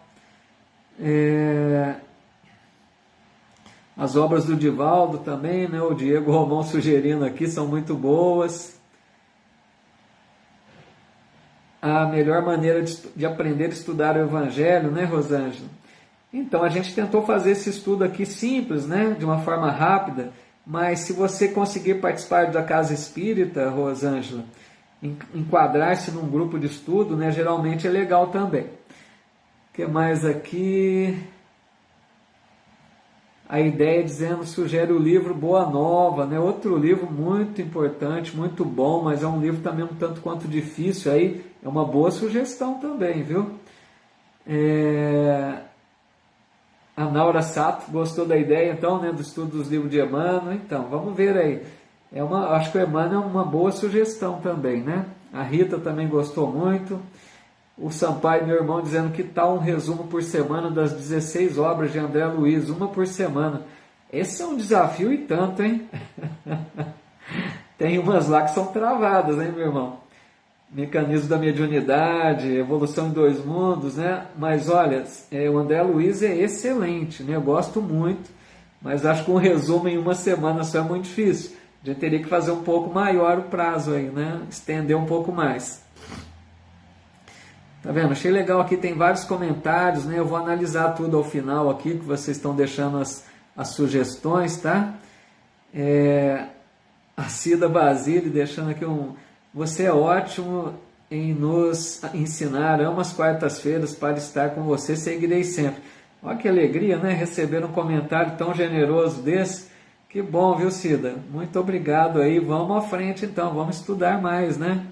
As obras do Divaldo também, né? O Diego Romão sugerindo aqui, são muito boas. A melhor maneira de aprender a estudar o Evangelho, né, Rosângela? Então, a gente tentou fazer esse estudo aqui simples, né? De uma forma rápida, mas se você conseguir participar da Casa Espírita, Rosângela, enquadrar-se num grupo de estudo, né, geralmente é legal também. O que mais aqui? A ideia dizendo, sugere o livro Boa Nova, né? Outro livro muito importante, muito bom, mas é um livro também um tanto quanto difícil, aí é uma boa sugestão também, viu? A Naura Sato gostou da ideia, então, né, do estudo dos livros de Emmanuel. Então, vamos ver aí. Acho que o Emmanuel é uma boa sugestão também, né? A Rita também gostou muito. O Sampaio, meu irmão, dizendo que tal um resumo por semana das 16 obras de André Luiz, uma por semana. Esse é um desafio e tanto, hein? Tem umas lá que são travadas, hein, meu irmão? Mecanismo da mediunidade, evolução em dois mundos, né? Mas olha, o André Luiz é excelente, né? Eu gosto muito, mas acho que um resumo em uma semana só é muito difícil. A gente teria que fazer um pouco maior o prazo aí, né? Estender um pouco mais. Tá vendo? Achei legal aqui, tem vários comentários, né? Eu vou analisar tudo ao final aqui, que vocês estão deixando as sugestões, tá? A Cida Basile deixando aqui Você é ótimo em nos ensinar, amo as quartas-feiras para estar com você, seguirei sempre. Olha que alegria, né? Receber um comentário tão generoso desse. Que bom, viu, Cida? Muito obrigado aí. Vamos à frente então, vamos estudar mais, né?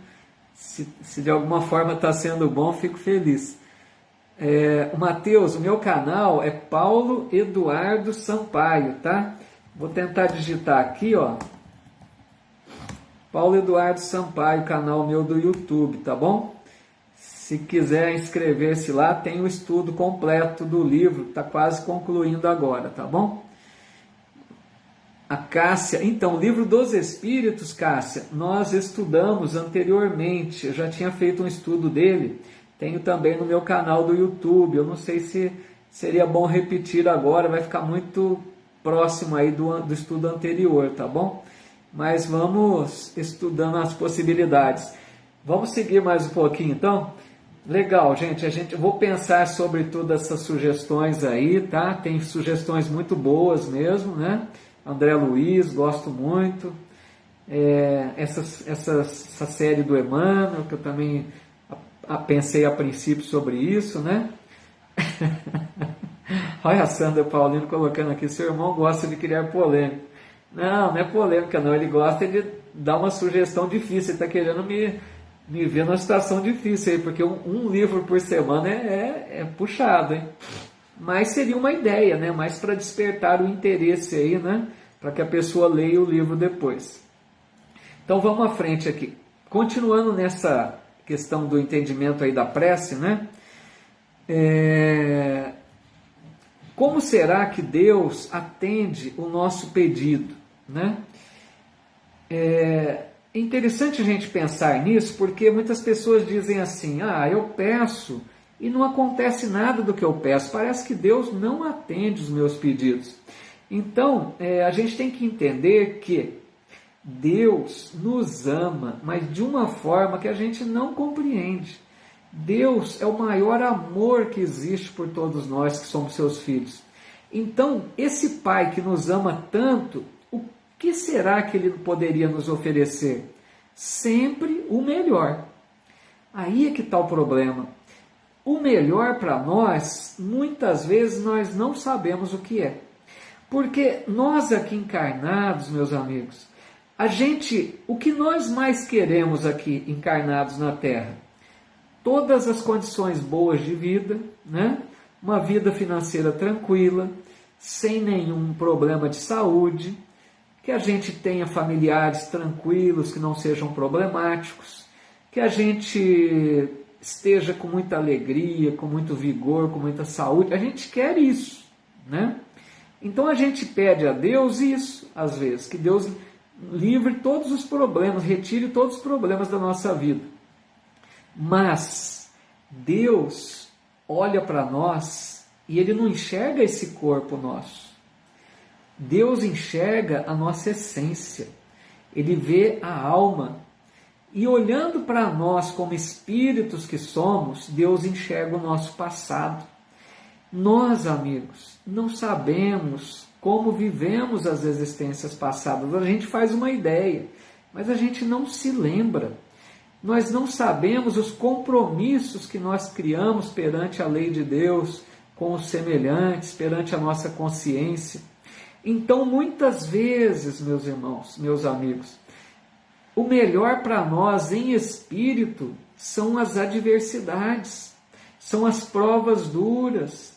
Se de alguma forma está sendo bom, fico feliz. O Matheus, o meu canal é Paulo Eduardo Sampaio, tá? Vou tentar digitar aqui, ó. Paulo Eduardo Sampaio, canal meu do YouTube, tá bom? Se quiser inscrever-se lá, tem o estudo completo do livro, tá quase concluindo agora, tá bom? A Cássia, então, Livro dos Espíritos, Cássia, nós estudamos anteriormente, eu já tinha feito um estudo dele, tenho também no meu canal do YouTube, eu não sei se seria bom repetir agora, vai ficar muito próximo aí do estudo anterior, tá bom? Mas vamos estudando as possibilidades. Vamos seguir mais um pouquinho, então? Legal, gente, vou pensar sobre todas essas sugestões aí, tá? Tem sugestões muito boas mesmo, né? André Luiz, gosto muito. Essa série do Emmanuel, que eu também pensei a princípio sobre isso, né? Olha a Sandra Paulino colocando aqui, seu irmão gosta de criar polêmica. Não é polêmica não, ele gosta de dar uma sugestão difícil, ele está querendo me ver numa situação difícil aí, porque um livro por semana é puxado, hein? Mas seria uma ideia, né? Mais para despertar o interesse aí, né? Para que a pessoa leia o livro depois. Então vamos à frente aqui. Continuando nessa questão do entendimento aí da prece, né? Como será que Deus atende o nosso pedido, né? É interessante a gente pensar nisso, porque muitas pessoas dizem assim, eu peço e não acontece nada do que eu peço, parece que Deus não atende os meus pedidos. Então, a gente tem que entender que Deus nos ama, mas de uma forma que a gente não compreende. Deus é o maior amor que existe por todos nós que somos seus filhos. Então, esse Pai que nos ama tanto, o que será que Ele poderia nos oferecer? Sempre o melhor. Aí é que está o problema. O melhor para nós, muitas vezes nós não sabemos o que é. Porque nós aqui encarnados, meus amigos, o que nós mais queremos aqui encarnados na Terra? Todas as condições boas de vida, né? Uma vida financeira tranquila, sem nenhum problema de saúde, que a gente tenha familiares tranquilos, que não sejam problemáticos, que a gente esteja com muita alegria, com muito vigor, com muita saúde. A gente quer isso, né? Então a gente pede a Deus isso, às vezes, que Deus livre todos os problemas, retire todos os problemas da nossa vida. Mas Deus olha para nós e Ele não enxerga esse corpo nosso. Deus enxerga a nossa essência. Ele vê a alma. E olhando para nós como espíritos que somos, Deus enxerga o nosso passado. Nós, amigos, não sabemos como vivemos as existências passadas. A gente faz uma ideia, mas a gente não se lembra. Nós não sabemos os compromissos que nós criamos perante a lei de Deus, com os semelhantes, perante a nossa consciência. Então, muitas vezes, meus irmãos, meus amigos, o melhor para nós em espírito são as adversidades, são as provas duras.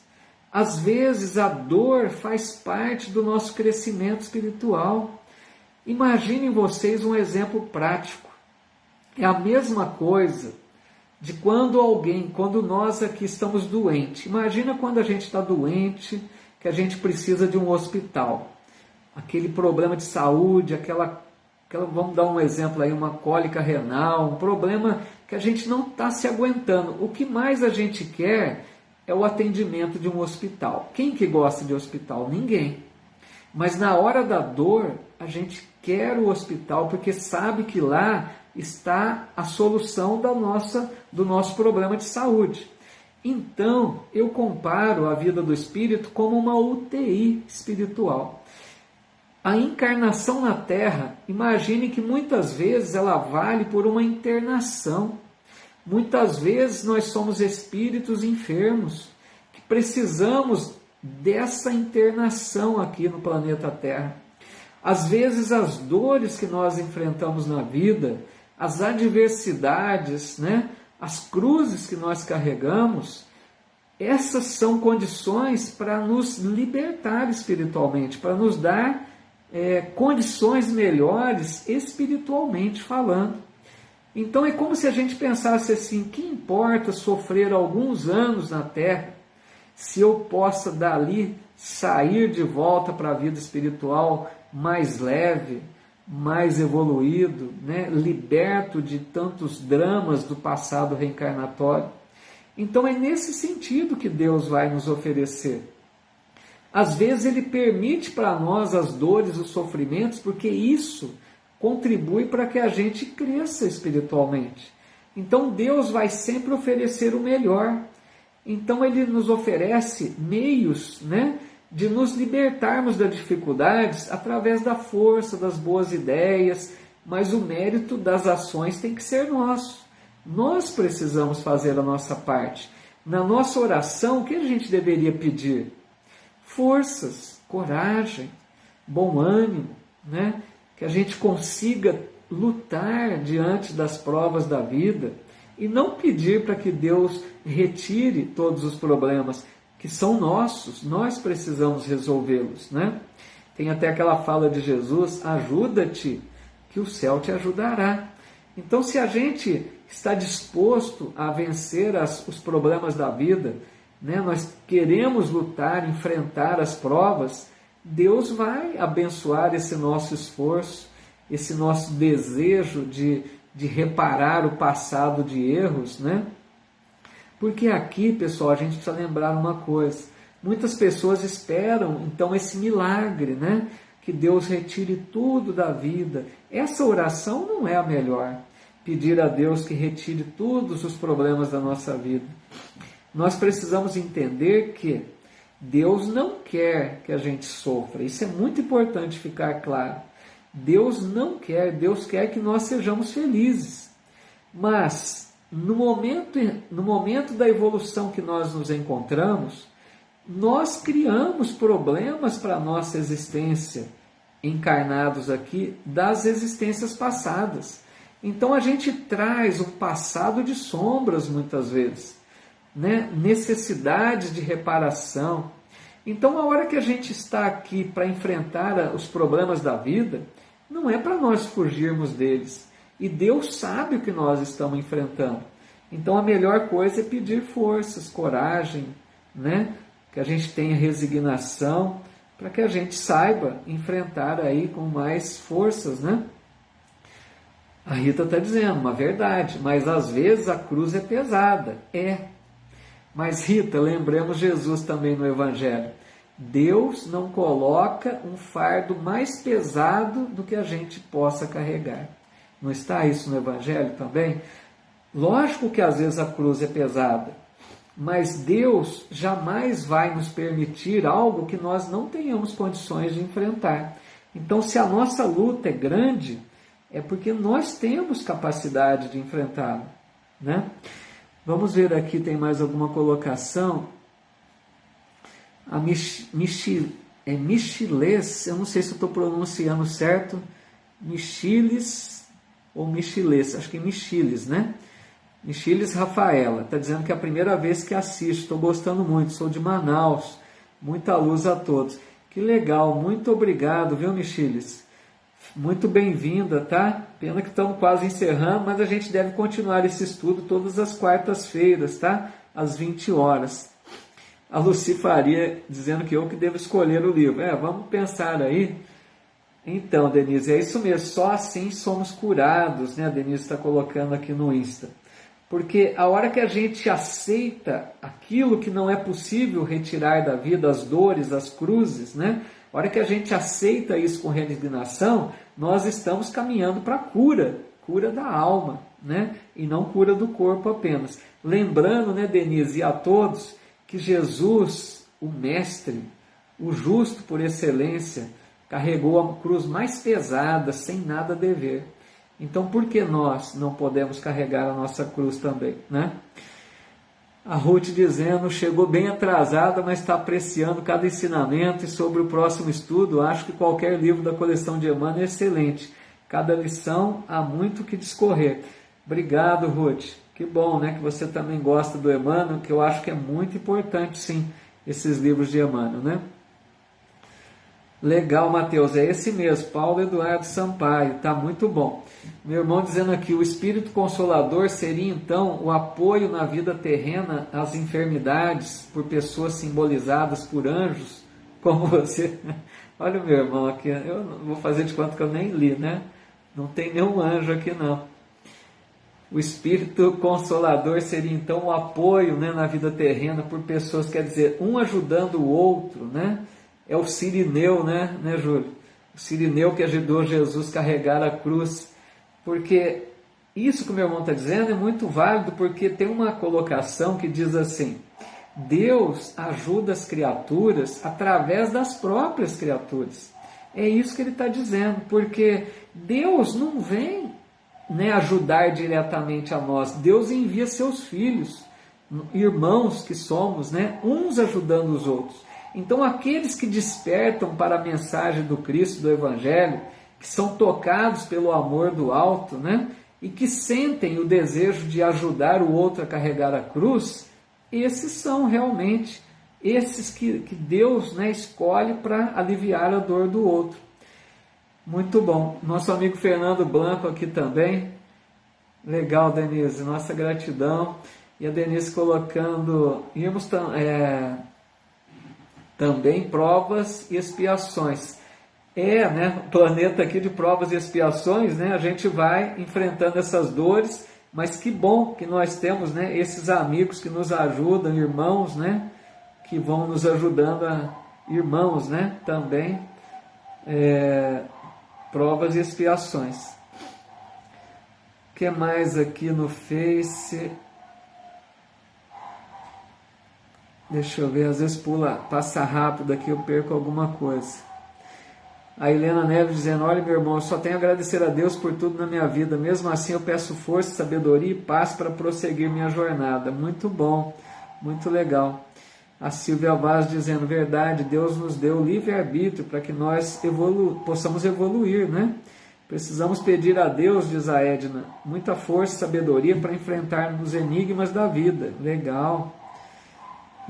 Às vezes a dor faz parte do nosso crescimento espiritual. Imaginem vocês um exemplo prático. É a mesma coisa de quando nós aqui estamos doentes. Imagina quando a gente está doente, que a gente precisa de um hospital. Aquele problema de saúde, vamos dar um exemplo aí, uma cólica renal, um problema que a gente não está se aguentando. O que mais a gente quer é o atendimento de um hospital. Quem que gosta de hospital? Ninguém. Mas na hora da dor, a gente quer o hospital porque sabe que lá está a solução do nosso problema de saúde. Então, eu comparo a vida do espírito como uma UTI espiritual. A encarnação na Terra, imagine que muitas vezes ela vale por uma internação. Muitas vezes nós somos espíritos enfermos, que precisamos dessa internação aqui no planeta Terra. Às vezes as dores que nós enfrentamos na vida, as adversidades, as cruzes que nós carregamos, essas são condições para nos libertar espiritualmente, para nos dar condições melhores espiritualmente falando. Então é como se a gente pensasse assim, que importa sofrer alguns anos na Terra, se eu possa dali sair de volta para a vida espiritual mais leve, mais evoluído, liberto de tantos dramas do passado reencarnatório. Então é nesse sentido que Deus vai nos oferecer. Às vezes Ele permite para nós as dores, os sofrimentos, porque isso contribui para que a gente cresça espiritualmente. Então Deus vai sempre oferecer o melhor. Então Ele nos oferece meios, de nos libertarmos das dificuldades através da força, das boas ideias, mas o mérito das ações tem que ser nosso. Nós precisamos fazer a nossa parte. Na nossa oração, o que a gente deveria pedir? Forças, coragem, bom ânimo, que a gente consiga lutar diante das provas da vida e não pedir para que Deus retire todos os problemas que são nossos, nós precisamos resolvê-los. Tem até aquela fala de Jesus, ajuda-te, que o céu te ajudará. Então, se a gente está disposto a vencer os problemas da vida, nós queremos lutar, enfrentar as provas, Deus vai abençoar esse nosso esforço, esse nosso desejo de reparar o passado de erros, Porque aqui, pessoal, a gente precisa lembrar uma coisa. Muitas pessoas esperam, então, esse milagre, que Deus retire tudo da vida. Essa oração não é a melhor. Pedir a Deus que retire todos os problemas da nossa vida. Nós precisamos entender que Deus não quer que a gente sofra. Isso é muito importante ficar claro. Deus não quer, Deus quer que nós sejamos felizes. Mas, no momento da evolução que nós nos encontramos, nós criamos problemas para a nossa existência, encarnados aqui, das existências passadas. Então a gente traz um passado de sombras muitas vezes, necessidades de reparação. Então a hora que a gente está aqui para enfrentar os problemas da vida, não é para nós fugirmos deles. E Deus sabe o que nós estamos enfrentando. Então a melhor coisa é pedir forças, coragem, que a gente tenha resignação, para que a gente saiba enfrentar aí com mais forças, A Rita está dizendo uma verdade, mas às vezes a cruz é pesada. Mas Rita, lembremos Jesus também no Evangelho. Deus não coloca um fardo mais pesado do que a gente possa carregar. Não está isso no Evangelho também? Lógico que às vezes a cruz é pesada, mas Deus jamais vai nos permitir algo que nós não tenhamos condições de enfrentar. Então, se a nossa luta é grande, é porque nós temos capacidade de enfrentá-la. Vamos ver aqui, tem mais alguma colocação. A Michiles, eu não sei se eu estou pronunciando certo, Michiles ou Michiles, acho que é Michiles, Michiles Rafaela, está dizendo que é a primeira vez que assisto, estou gostando muito, sou de Manaus, muita luz a todos. Que legal, muito obrigado, viu, Michiles? Muito bem-vinda, tá? Pena que estamos quase encerrando, mas a gente deve continuar esse estudo todas as quartas-feiras, tá? Às 20 horas. A Luci Faria dizendo que eu que devo escolher o livro. Vamos pensar aí. Então, Denise, é isso mesmo. Só assim somos curados, né? A Denise está colocando aqui no Insta. Porque a hora que a gente aceita aquilo que não é possível retirar da vida, as dores, as cruzes, né? A hora que a gente aceita isso com resignação, nós estamos caminhando para a cura da alma, né? E não cura do corpo apenas. Lembrando, né, Denise, e a todos, que Jesus, o Mestre, o justo por excelência, carregou a cruz mais pesada, sem nada dever. Então, por que nós não podemos carregar a nossa cruz também, né? A Ruth dizendo, chegou bem atrasada, mas está apreciando cada ensinamento, e sobre o próximo estudo, acho que qualquer livro da coleção de Emmanuel é excelente. Cada lição há muito que discorrer. Obrigado, Ruth. Que bom, né, que você também gosta do Emmanuel, que eu acho que é muito importante, sim, esses livros de Emmanuel, né? Legal, Mateus, é esse mesmo, Paulo Eduardo Sampaio, tá muito bom. Meu irmão dizendo aqui, o Espírito Consolador seria então o apoio na vida terrena às enfermidades por pessoas simbolizadas por anjos, como você. Olha o meu irmão aqui, eu não vou fazer de conta que eu nem li, né? Não tem nenhum anjo aqui não. O Espírito Consolador seria então o apoio, né, na vida terrena por pessoas, quer dizer, um ajudando o outro, né? É o Cirineu, né, Júlio? O Cirineu que ajudou Jesus a carregar a cruz. Porque isso que o meu irmão está dizendo é muito válido, porque tem uma colocação que diz assim, Deus ajuda as criaturas através das próprias criaturas. É isso que ele está dizendo, porque Deus não vem, né, ajudar diretamente a nós. Deus envia seus filhos, irmãos que somos, né, uns ajudando os outros. Então, aqueles que despertam para a mensagem do Cristo, do Evangelho, que são tocados pelo amor do alto, né? E que sentem o desejo de ajudar o outro a carregar a cruz, esses são realmente esses que Deus, né, escolhe para aliviar a dor do outro. Muito bom. Nosso amigo Fernando Blanco aqui também. Legal, Denise. Nossa gratidão. E a Denise colocando... também provas e expiações. Né, o planeta aqui de provas e expiações, né, a gente vai enfrentando essas dores, mas que bom que nós temos, né, esses amigos que nos ajudam, irmãos, né, que vão nos ajudando, irmãos, né, também, provas e expiações. O que mais aqui no Face? Deixa eu ver, às vezes passa rápido aqui, eu perco alguma coisa. A Helena Neves dizendo, olha meu irmão, eu só tenho a agradecer a Deus por tudo na minha vida, mesmo assim eu peço força, sabedoria e paz para prosseguir minha jornada. Muito bom, muito legal. A Silvia Vaz dizendo, verdade, Deus nos deu livre-arbítrio para que nós possamos evoluir, né? Precisamos pedir a Deus, diz a Edna, muita força e sabedoria para enfrentar os enigmas da vida. Legal.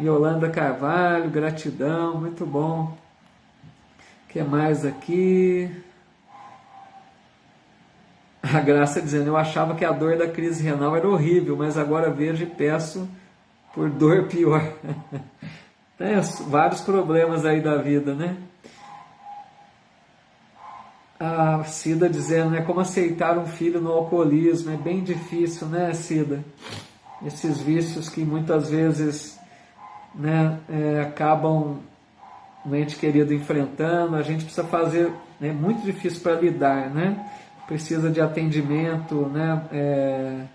Yolanda Carvalho, gratidão, muito bom. O que mais aqui? A Graça dizendo, eu achava que a dor da crise renal era horrível, mas agora vejo e peço por dor pior. Tem vários problemas aí da vida, né? A Cida dizendo, né, como aceitar um filho no alcoolismo, é bem difícil, né, Cida? Esses vícios que muitas vezes, né, acabam o ente querido enfrentando, a gente precisa fazer, é muito difícil para lidar, né? Precisa de atendimento, né,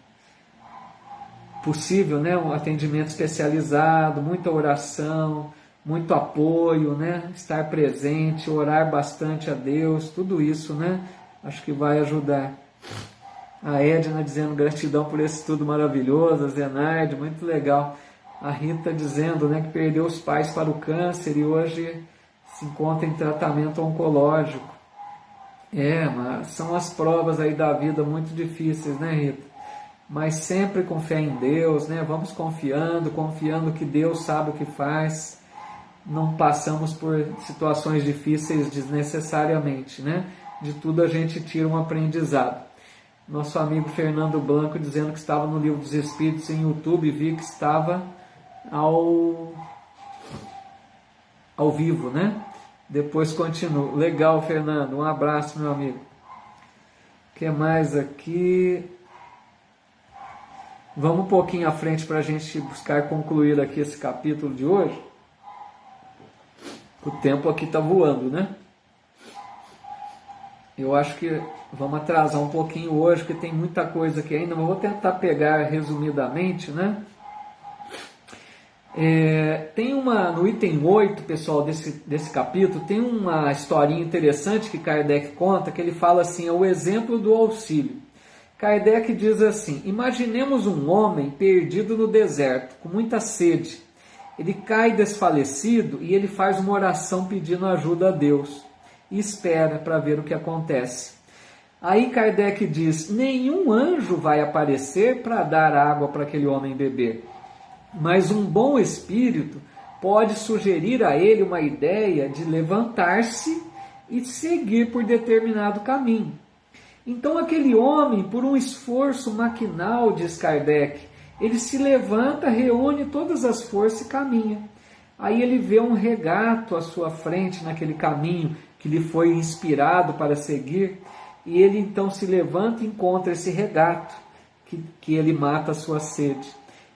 possível, né, um atendimento especializado, muita oração, muito apoio, né, estar presente, orar bastante a Deus, tudo isso, né, acho que vai ajudar. A Edna dizendo gratidão por esse estudo maravilhoso, a Zenaide, muito legal. A Rita dizendo, né, que perdeu os pais para o câncer e hoje se encontra em tratamento oncológico. Mas são as provas aí da vida muito difíceis, né, Rita? Mas sempre com fé em Deus, né? Vamos confiando que Deus sabe o que faz. Não passamos por situações difíceis desnecessariamente, né? de tudo a gente tira um aprendizado. Nosso amigo Fernando Blanco dizendo que estava no Livro dos Espíritos em YouTube, vi que estava ao vivo, né? Depois continuo. Legal, Fernando. Um abraço, meu amigo. O que mais aqui? Vamos um pouquinho à frente para a gente buscar concluir aqui esse capítulo de hoje. O tempo aqui está voando, né? Eu acho que vamos atrasar um pouquinho hoje, porque tem muita coisa aqui ainda, mas vou tentar pegar resumidamente, né? Tem no item 8, pessoal, desse capítulo, tem uma historinha interessante que Kardec conta, que ele fala assim, é o exemplo do auxílio. Kardec diz assim, imaginemos um homem perdido no deserto, com muita sede. Ele cai desfalecido e ele faz uma oração pedindo ajuda a Deus. E espera para ver o que acontece. Aí Kardec diz, nenhum anjo vai aparecer para dar água para aquele homem beber. Mas um bom espírito pode sugerir a ele uma ideia de levantar-se e seguir por determinado caminho. Então aquele homem, por um esforço maquinal, diz Kardec, ele se levanta, reúne todas as forças e caminha. Aí ele vê um regato à sua frente naquele caminho que lhe foi inspirado para seguir, e ele então se levanta e encontra esse regato, que ele mata a sua sede.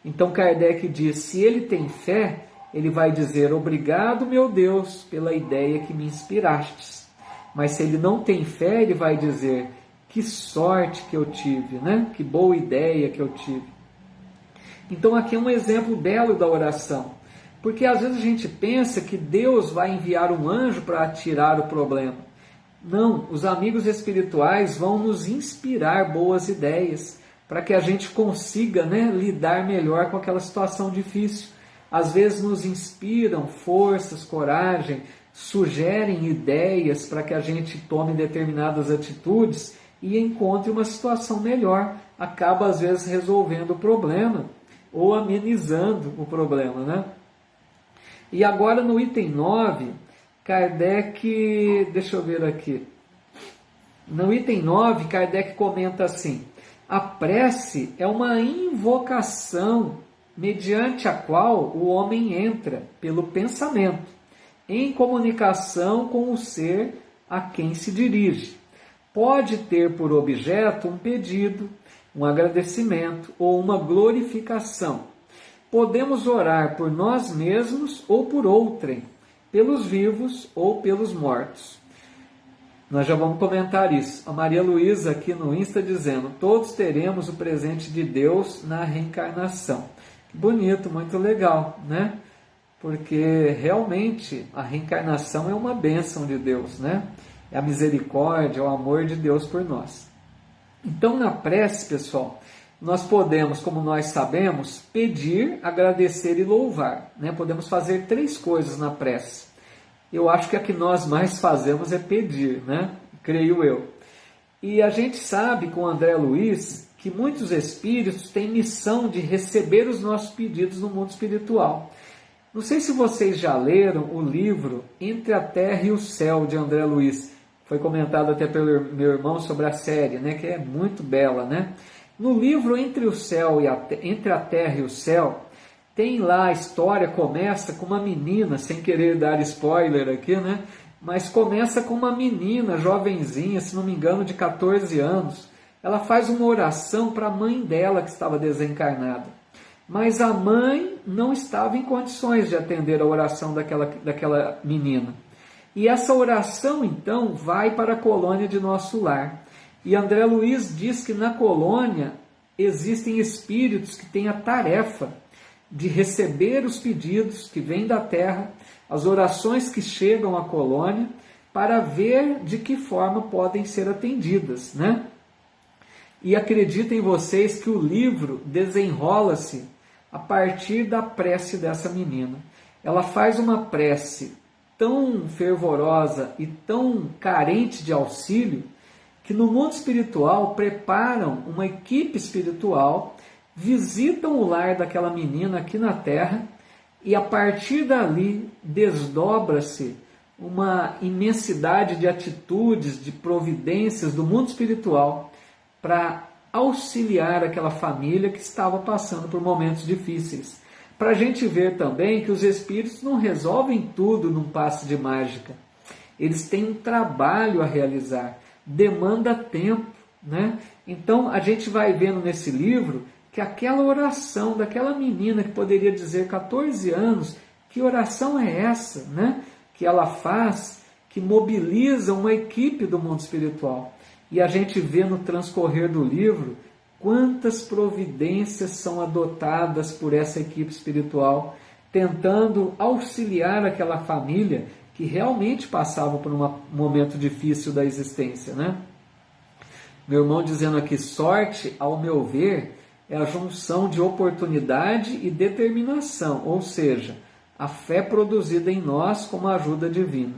Então Kardec diz, se ele tem fé, ele vai dizer, obrigado meu Deus pela ideia que me inspirastes. Mas se ele não tem fé, ele vai dizer, que sorte que eu tive, né? Que boa ideia que eu tive. Então aqui é um exemplo belo da oração. Porque às vezes a gente pensa que Deus vai enviar um anjo para tirar o problema. Não, os amigos espirituais vão nos inspirar boas ideias, para que a gente consiga, né, lidar melhor com aquela situação difícil. Às vezes nos inspiram forças, coragem, sugerem ideias para que a gente tome determinadas atitudes e encontre uma situação melhor. Acaba às vezes resolvendo o problema ou amenizando o problema, né? E agora no item 9, Kardec, deixa eu ver aqui. No item 9, Kardec comenta assim, a prece é uma invocação mediante a qual o homem entra, pelo pensamento, em comunicação com o ser a quem se dirige. Pode ter por objeto um pedido, um agradecimento ou uma glorificação. Podemos orar por nós mesmos ou por outrem, pelos vivos ou pelos mortos. Nós já vamos comentar isso. A Maria Luísa aqui no Insta dizendo, todos teremos o presente de Deus na reencarnação. Bonito, muito legal, né? Porque realmente a reencarnação é uma bênção de Deus, né? É a misericórdia, é o amor de Deus por nós. Então na prece, pessoal, nós podemos, como nós sabemos, pedir, agradecer e louvar, né? Podemos fazer 3 coisas na prece. Eu acho que a que nós mais fazemos é pedir, né? Creio eu. E a gente sabe com André Luiz que muitos espíritos têm missão de receber os nossos pedidos no mundo espiritual. Não sei se vocês já leram o livro Entre a Terra e o Céu, de André Luiz. Foi comentado até pelo meu irmão sobre a série, né? Que é muito bela, né? No livro Entre a Terra e o Céu, tem lá a história, começa com uma menina, sem querer dar spoiler aqui, né? Mas começa com uma menina, jovenzinha, se não me engano, de 14 anos. Ela faz uma oração para a mãe dela, que estava desencarnada. Mas a mãe não estava em condições de atender a oração daquela menina. E essa oração, então, vai para a colônia de Nosso Lar. E André Luiz diz que na colônia existem espíritos que têm a tarefa de receber os pedidos que vêm da Terra, as orações que chegam à colônia, para ver de que forma podem ser atendidas, né? E acreditem vocês que o livro desenrola-se a partir da prece dessa menina. Ela faz uma prece tão fervorosa e tão carente de auxílio, que no mundo espiritual preparam uma equipe espiritual, visitam o lar daquela menina aqui na Terra, e a partir dali desdobra-se uma imensidade de atitudes, de providências do mundo espiritual para auxiliar aquela família que estava passando por momentos difíceis. Para a gente ver também que os Espíritos não resolvem tudo num passe de mágica. Eles têm um trabalho a realizar, demanda tempo, né? Então a gente vai vendo nesse livro que aquela oração daquela menina que poderia dizer 14 anos, que oração é essa, né? Que ela faz, que mobiliza uma equipe do mundo espiritual. E a gente vê no transcorrer do livro quantas providências são adotadas por essa equipe espiritual, tentando auxiliar aquela família que realmente passava por um momento difícil da existência, né? Meu irmão dizendo aqui, sorte, ao meu ver, é a junção de oportunidade e determinação, ou seja, a fé produzida em nós como ajuda divina.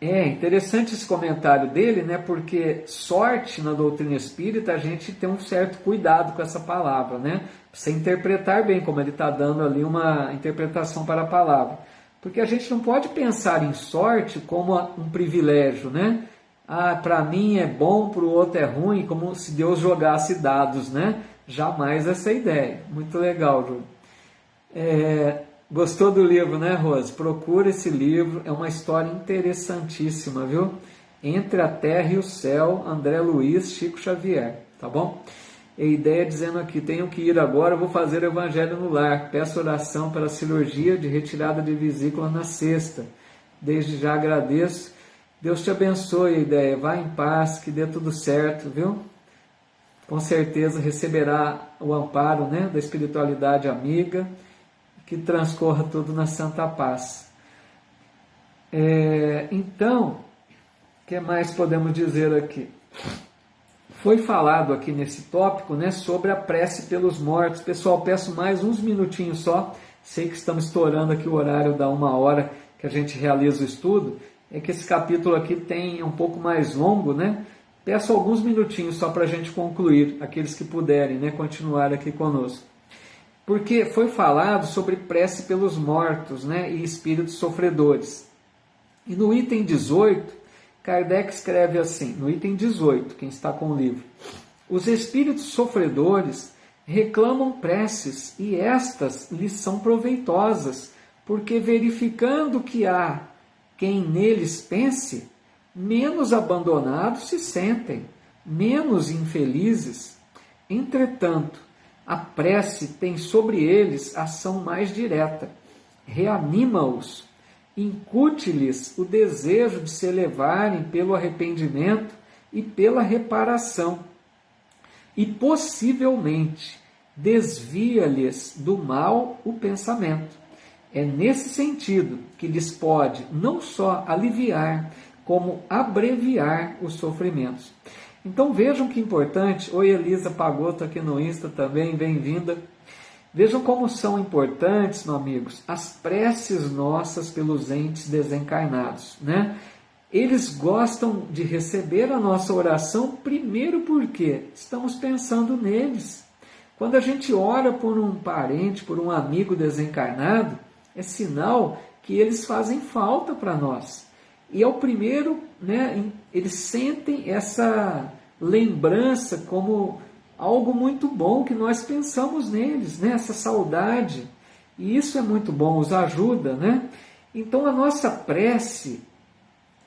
É interessante esse comentário dele, né? Porque sorte na doutrina espírita, a gente tem um certo cuidado com essa palavra, né? Precisa interpretar bem, como ele está dando ali uma interpretação para a palavra. Porque a gente não pode pensar em sorte como um privilégio, né? Ah, para mim é bom, para o outro é ruim, como se Deus jogasse dados, né? Jamais essa ideia. Muito legal, Júlio. Gostou do livro, né, Rose? Procura esse livro, é uma história interessantíssima, viu? Entre a Terra e o Céu, André Luiz, Chico Xavier, tá bom? E a ideia dizendo aqui, tenho que ir agora, vou fazer o Evangelho no lar, peço oração para a cirurgia de retirada de vesícula na sexta. Desde já agradeço. Deus te abençoe, a ideia, vá em paz, que dê tudo certo, viu? Com certeza receberá o amparo, né, da espiritualidade amiga, que transcorra tudo na santa paz. Então, o que mais podemos dizer aqui? Foi falado aqui nesse tópico, né, sobre a prece pelos mortos. Pessoal, peço mais uns minutinhos só, sei que estamos estourando aqui o horário da 1 hora que a gente realiza o estudo, é que esse capítulo aqui tem um pouco mais longo, né? Peço alguns minutinhos só para a gente concluir, aqueles que puderem, né, continuar aqui conosco. Porque foi falado sobre prece pelos mortos, né, e espíritos sofredores. E no item 18, Kardec escreve assim, no item 18, quem está com o livro, os espíritos sofredores reclamam preces e estas lhes são proveitosas, porque verificando que há quem neles pense, menos abandonados se sentem, menos infelizes. Entretanto, a prece tem sobre eles ação mais direta, reanima-os, incute-lhes o desejo de se elevarem pelo arrependimento e pela reparação, e possivelmente desvia-lhes do mal o pensamento. É nesse sentido que lhes pode não só aliviar, como abreviar os sofrimentos. Então vejam que importante, oi Elisa Pagotto aqui no Insta também, bem-vinda. Vejam como são importantes, meus amigos, as preces nossas pelos entes desencarnados, né? Eles gostam de receber a nossa oração primeiro porque estamos pensando neles. Quando a gente ora por um parente, por um amigo desencarnado, é sinal que eles fazem falta para nós. E é o primeiro, né, eles sentem essa lembrança como algo muito bom que nós pensamos neles, né, essa saudade. E isso é muito bom, os ajuda, né? Então a nossa prece,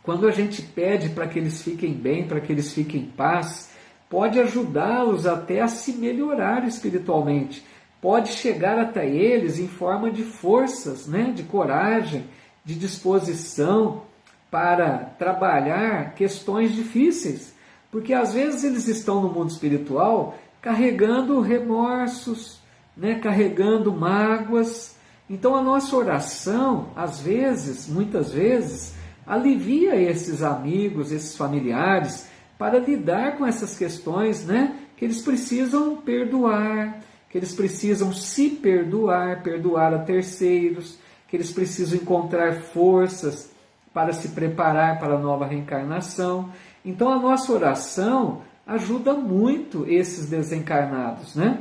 quando a gente pede para que eles fiquem bem, para que eles fiquem em paz, pode ajudá-los até a se melhorar espiritualmente. Pode chegar até eles em forma de forças, né, de coragem, de disposição, para trabalhar questões difíceis, porque às vezes eles estão no mundo espiritual carregando remorsos, né, carregando mágoas. Então a nossa oração, às vezes, muitas vezes, alivia esses amigos, esses familiares, para lidar com essas questões, né, que eles precisam perdoar, que eles precisam se perdoar, perdoar a terceiros, que eles precisam encontrar forças para se preparar para a nova reencarnação. Então a nossa oração ajuda muito esses desencarnados, né?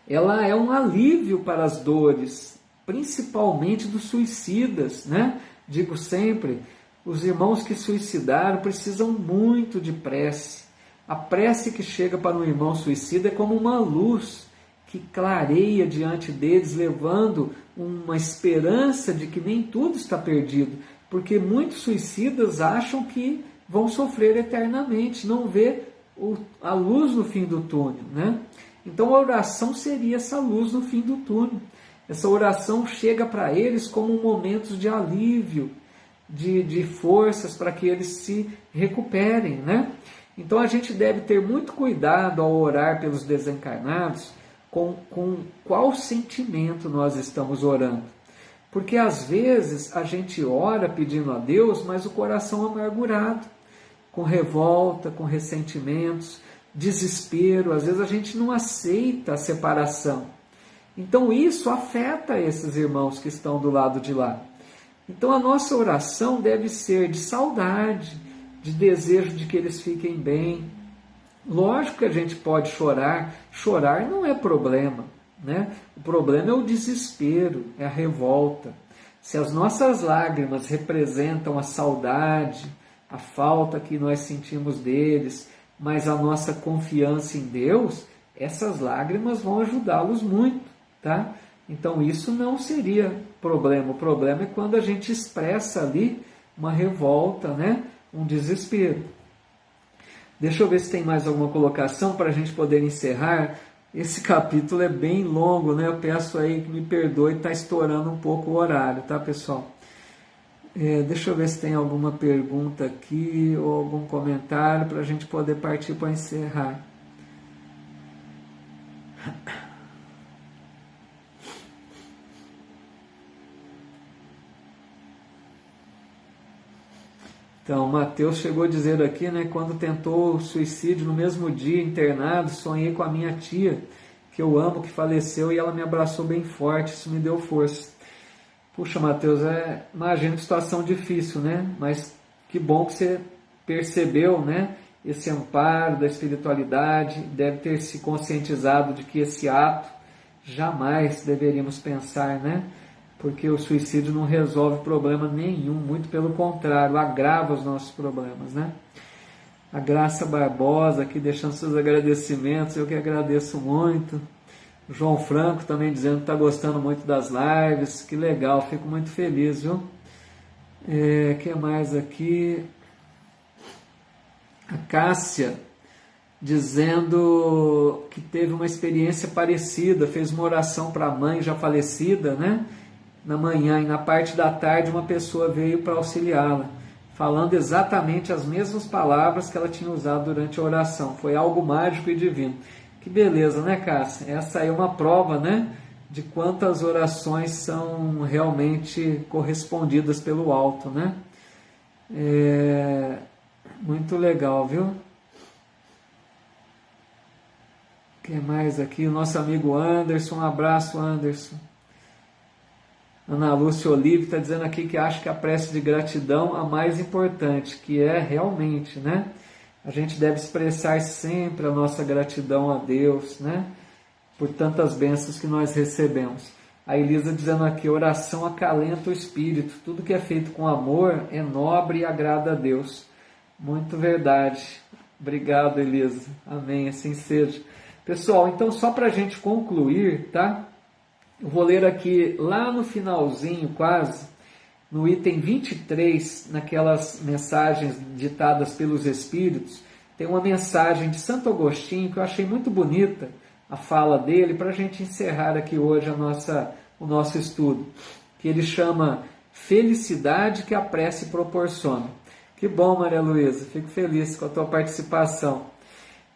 Ela é um alívio para as dores, principalmente dos suicidas, né? digo sempre, os irmãos que suicidaram precisam muito de prece. A prece que chega para um irmão suicida é como uma luz que clareia diante deles, levando uma esperança de que nem tudo está perdido, porque muitos suicidas acham que vão sofrer eternamente, não vê a luz no fim do túnel, né? Então a oração seria essa luz no fim do túnel. Essa oração chega para eles como momentos de alívio, de forças para que eles se recuperem, né? Então a gente deve ter muito cuidado ao orar pelos desencarnados, com qual sentimento nós estamos orando. Porque às vezes a gente ora pedindo a Deus, mas o coração amargurado, com revolta, com ressentimentos, desespero. Às vezes a gente não aceita a separação. Então isso afeta esses irmãos que estão do lado de lá. Então a nossa oração deve ser de saudade, de desejo de que eles fiquem bem. Lógico que a gente pode chorar, chorar não é problema, né? O problema é o desespero, é a revolta. Se as nossas lágrimas representam a saudade, a falta que nós sentimos deles, mas a nossa confiança em Deus, essas lágrimas vão ajudá-los muito, tá? Então isso não seria problema. O problema é quando a gente expressa ali uma revolta, né? Um desespero. Deixa eu ver se tem mais alguma colocação para a gente poder encerrar. Esse capítulo é bem longo, né? Eu peço aí que me perdoe, está estourando um pouco o horário, tá, pessoal? Deixa eu ver se tem alguma pergunta aqui ou algum comentário para a gente poder partir para encerrar. Então, Mateus chegou a dizer aqui, né, quando tentou o suicídio no mesmo dia, internado, sonhei com a minha tia, que eu amo, que faleceu, e ela me abraçou bem forte, isso me deu força. Puxa, Mateus, imagino que situação difícil, né? Mas que bom que você percebeu, né, esse amparo da espiritualidade, deve ter se conscientizado de que esse ato jamais deveríamos pensar, né? Porque o suicídio não resolve problema nenhum, muito pelo contrário, agrava os nossos problemas, né? A Graça Barbosa aqui deixando seus agradecimentos, eu que agradeço muito. O João Franco também dizendo que está gostando muito das lives, que legal, fico muito feliz, viu? Que mais aqui? A Cássia dizendo que teve uma experiência parecida, fez uma oração para a mãe já falecida, né? Na manhã e na parte da tarde uma pessoa veio para auxiliá-la, falando exatamente as mesmas palavras que ela tinha usado durante a oração. Foi algo mágico e divino. Que beleza, né, Cássia? Essa aí é uma prova, né, de quantas orações são realmente correspondidas pelo alto, né? Muito legal, viu? O que mais aqui? O nosso amigo Anderson, um abraço, Anderson. Ana Lúcia Olive está dizendo aqui que acha que a prece de gratidão é a mais importante, que é realmente, né? A gente deve expressar sempre a nossa gratidão a Deus, né? Por tantas bênçãos que nós recebemos. A Elisa dizendo aqui, oração acalenta o espírito, tudo que é feito com amor é nobre e agrada a Deus. Muito verdade. Obrigado, Elisa. Amém, assim seja. Pessoal, então só para a gente concluir, tá? Eu vou ler aqui lá no finalzinho quase, no item 23, naquelas mensagens ditadas pelos Espíritos, tem uma mensagem de Santo Agostinho que eu achei muito bonita, a fala dele, para a gente encerrar aqui hoje o nosso estudo, que ele chama Felicidade que a Prece Proporciona. Que bom, Maria Luísa, fico feliz com a tua participação.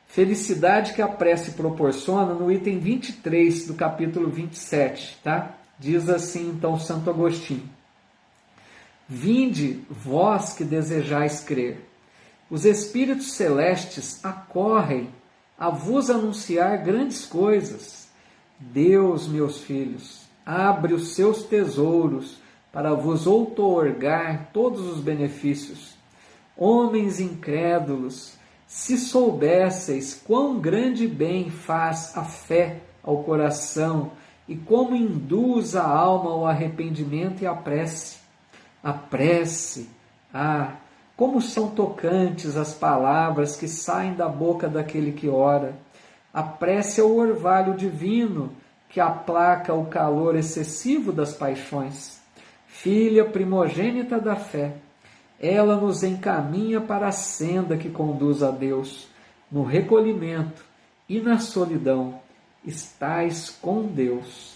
Felicidade que a prece proporciona, no item 23 do capítulo 27, tá? Diz assim, então, Santo Agostinho. Vinde, vós que desejais crer. Os espíritos celestes acorrem a vos anunciar grandes coisas. Deus, meus filhos, abre os seus tesouros para vos outorgar todos os benefícios. Homens incrédulos, se soubesseis quão grande bem faz a fé ao coração e como induz a alma ao arrependimento e à prece, a prece. Ah, como são tocantes as palavras que saem da boca daquele que ora. A prece é o orvalho divino que aplaca o calor excessivo das paixões. Filha primogênita da fé, ela nos encaminha para a senda que conduz a Deus. No recolhimento e na solidão, estais com Deus.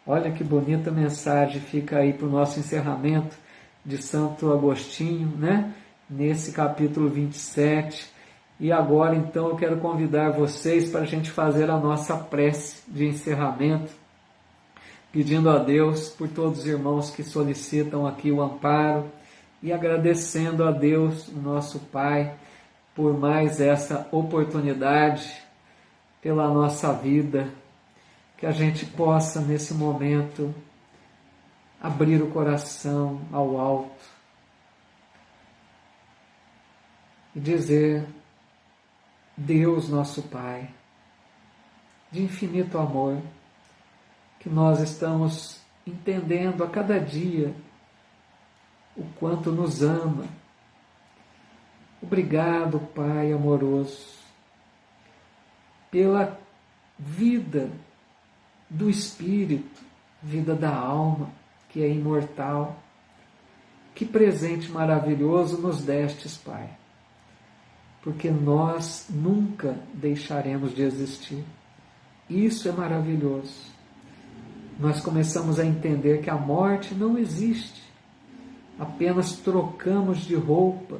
Olha que bonita mensagem fica aí para o nosso encerramento de Santo Agostinho, né? Nesse capítulo 27. E agora, então, eu quero convidar vocês para a gente fazer a nossa prece de encerramento, pedindo a Deus por todos os irmãos que solicitam aqui o amparo e agradecendo a Deus, o nosso Pai, por mais essa oportunidade, pela nossa vida, que a gente possa, nesse momento, abrir o coração ao alto e dizer: Deus, nosso Pai, de infinito amor, que nós estamos entendendo a cada dia o quanto nos ama. Obrigado, Pai amoroso, pela vida do Espírito, vida da alma, que é imortal. Que presente maravilhoso nos destes, Pai, porque nós nunca deixaremos de existir. Isso é maravilhoso. Nós começamos a entender que a morte não existe. Apenas trocamos de roupa,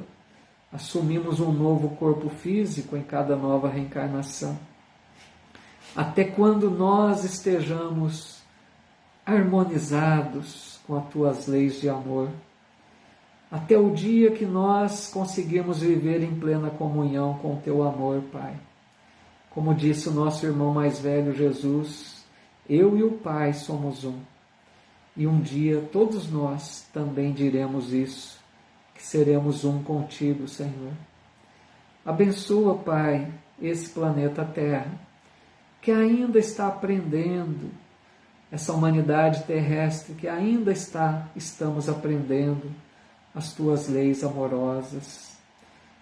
assumimos um novo corpo físico em cada nova reencarnação. Até quando nós estejamos harmonizados com as tuas leis de amor, até o dia que nós conseguirmos viver em plena comunhão com o teu amor, Pai. Como disse o nosso irmão mais velho, Jesus, eu e o Pai somos um. E um dia todos nós também diremos isso, que seremos um contigo, Senhor. Abençoa, Pai, esse planeta Terra, que ainda está aprendendo, essa humanidade terrestre que ainda estamos aprendendo as tuas leis amorosas,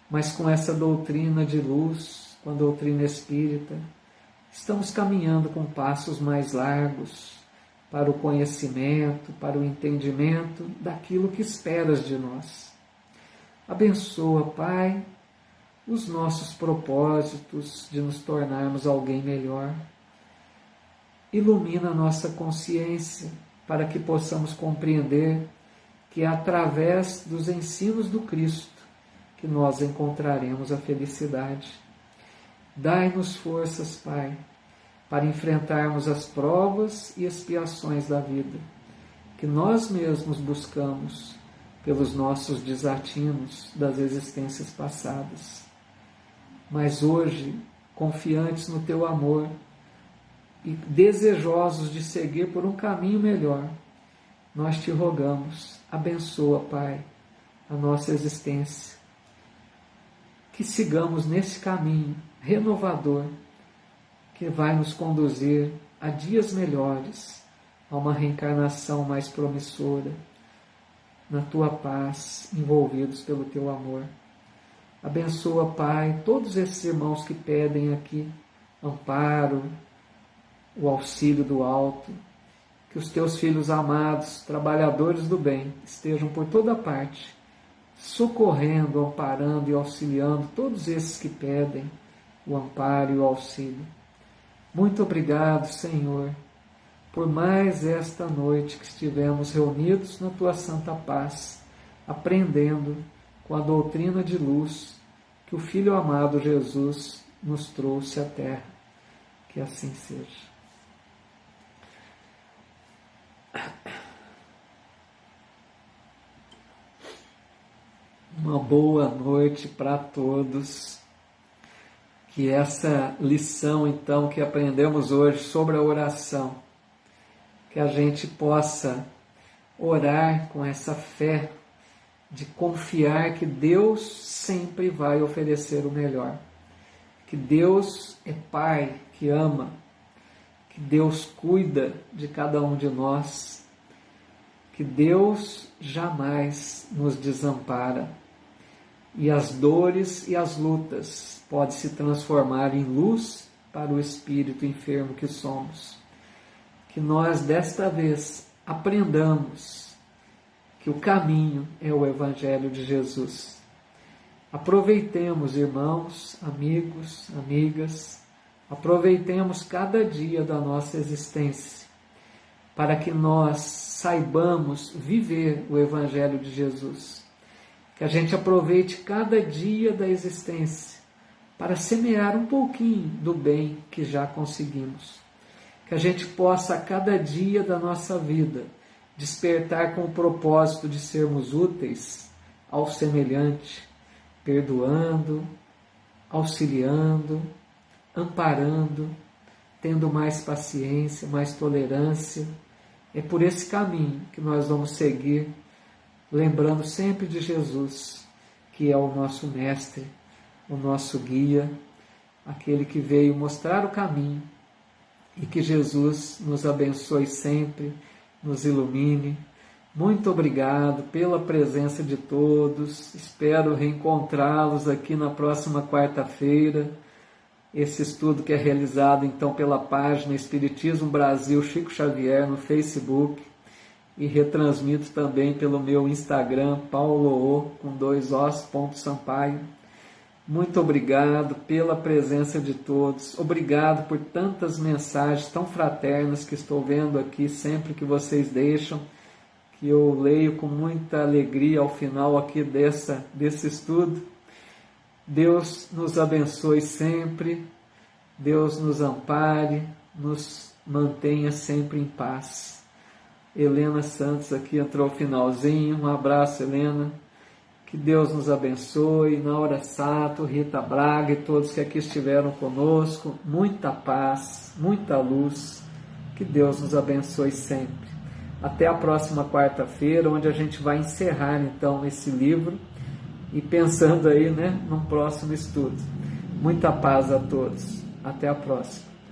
mas com essa doutrina de luz, com a doutrina espírita, estamos caminhando com passos mais largos para o conhecimento, para o entendimento daquilo que esperas de nós. Abençoa, Pai, os nossos propósitos de nos tornarmos alguém melhor. Ilumina a nossa consciência para que possamos compreender que é através dos ensinos do Cristo que nós encontraremos a felicidade. Dai-nos forças, Pai, para enfrentarmos as provas e expiações da vida, que nós mesmos buscamos pelos nossos desatinos das existências passadas. Mas hoje, confiantes no Teu amor e desejosos de seguir por um caminho melhor, nós Te rogamos, abençoa, Pai, a nossa existência, que sigamos nesse caminho renovador, que vai nos conduzir a dias melhores, a uma reencarnação mais promissora, na Tua paz, envolvidos pelo Teu amor. Abençoa, Pai, todos esses irmãos que pedem aqui amparo, o auxílio do alto, que os Teus filhos amados, trabalhadores do bem, estejam por toda parte, socorrendo, amparando e auxiliando todos esses que pedem o amparo e o auxílio. Muito obrigado, Senhor, por mais esta noite que estivemos reunidos na Tua santa paz, aprendendo com a doutrina de luz que o Filho amado Jesus nos trouxe à terra. Que assim seja. Uma boa noite para todos. Que essa lição, então, que aprendemos hoje sobre a oração, que a gente possa orar com essa fé de confiar que Deus sempre vai oferecer o melhor. Que Deus é Pai que ama, que Deus cuida de cada um de nós que Deus jamais nos desampara e as dores e as lutas podem se transformar em luz para o espírito enfermo que somos. Que nós desta vez aprendamos que o caminho é o Evangelho de Jesus. Aproveitemos, irmãos, amigos, amigas, aproveitemos cada dia da nossa existência para que nós saibamos viver o Evangelho de Jesus. Que a gente aproveite cada dia da existência para semear um pouquinho do bem que já conseguimos. Que a gente possa, a cada dia da nossa vida, despertar com o propósito de sermos úteis ao semelhante, perdoando, auxiliando, amparando, tendo mais paciência, mais tolerância. É por esse caminho que nós vamos seguir, lembrando sempre de Jesus, que é o nosso mestre, o nosso guia, aquele que veio mostrar o caminho, e que Jesus nos abençoe sempre, nos ilumine. Muito obrigado pela presença de todos, espero reencontrá-los aqui na próxima quarta-feira. Esse estudo que é realizado então pela página Espiritismo Brasil Chico Xavier no Facebook e retransmito também pelo meu Instagram, paulo_Sampaio. Muito obrigado pela presença de todos, obrigado por tantas mensagens tão fraternas que estou vendo aqui sempre que vocês deixam, que eu leio com muita alegria ao final aqui desse estudo. Deus nos abençoe sempre, Deus nos ampare, nos mantenha sempre em paz. Helena Santos aqui entrou ao finalzinho, um abraço, Helena. Que Deus nos abençoe, Naura Sato, Rita Braga e todos que aqui estiveram conosco. Muita paz, muita luz. Que Deus nos abençoe sempre. Até a próxima quarta-feira, onde a gente vai encerrar então esse livro e pensando aí, num próximo estudo. Muita paz a todos. Até a próxima.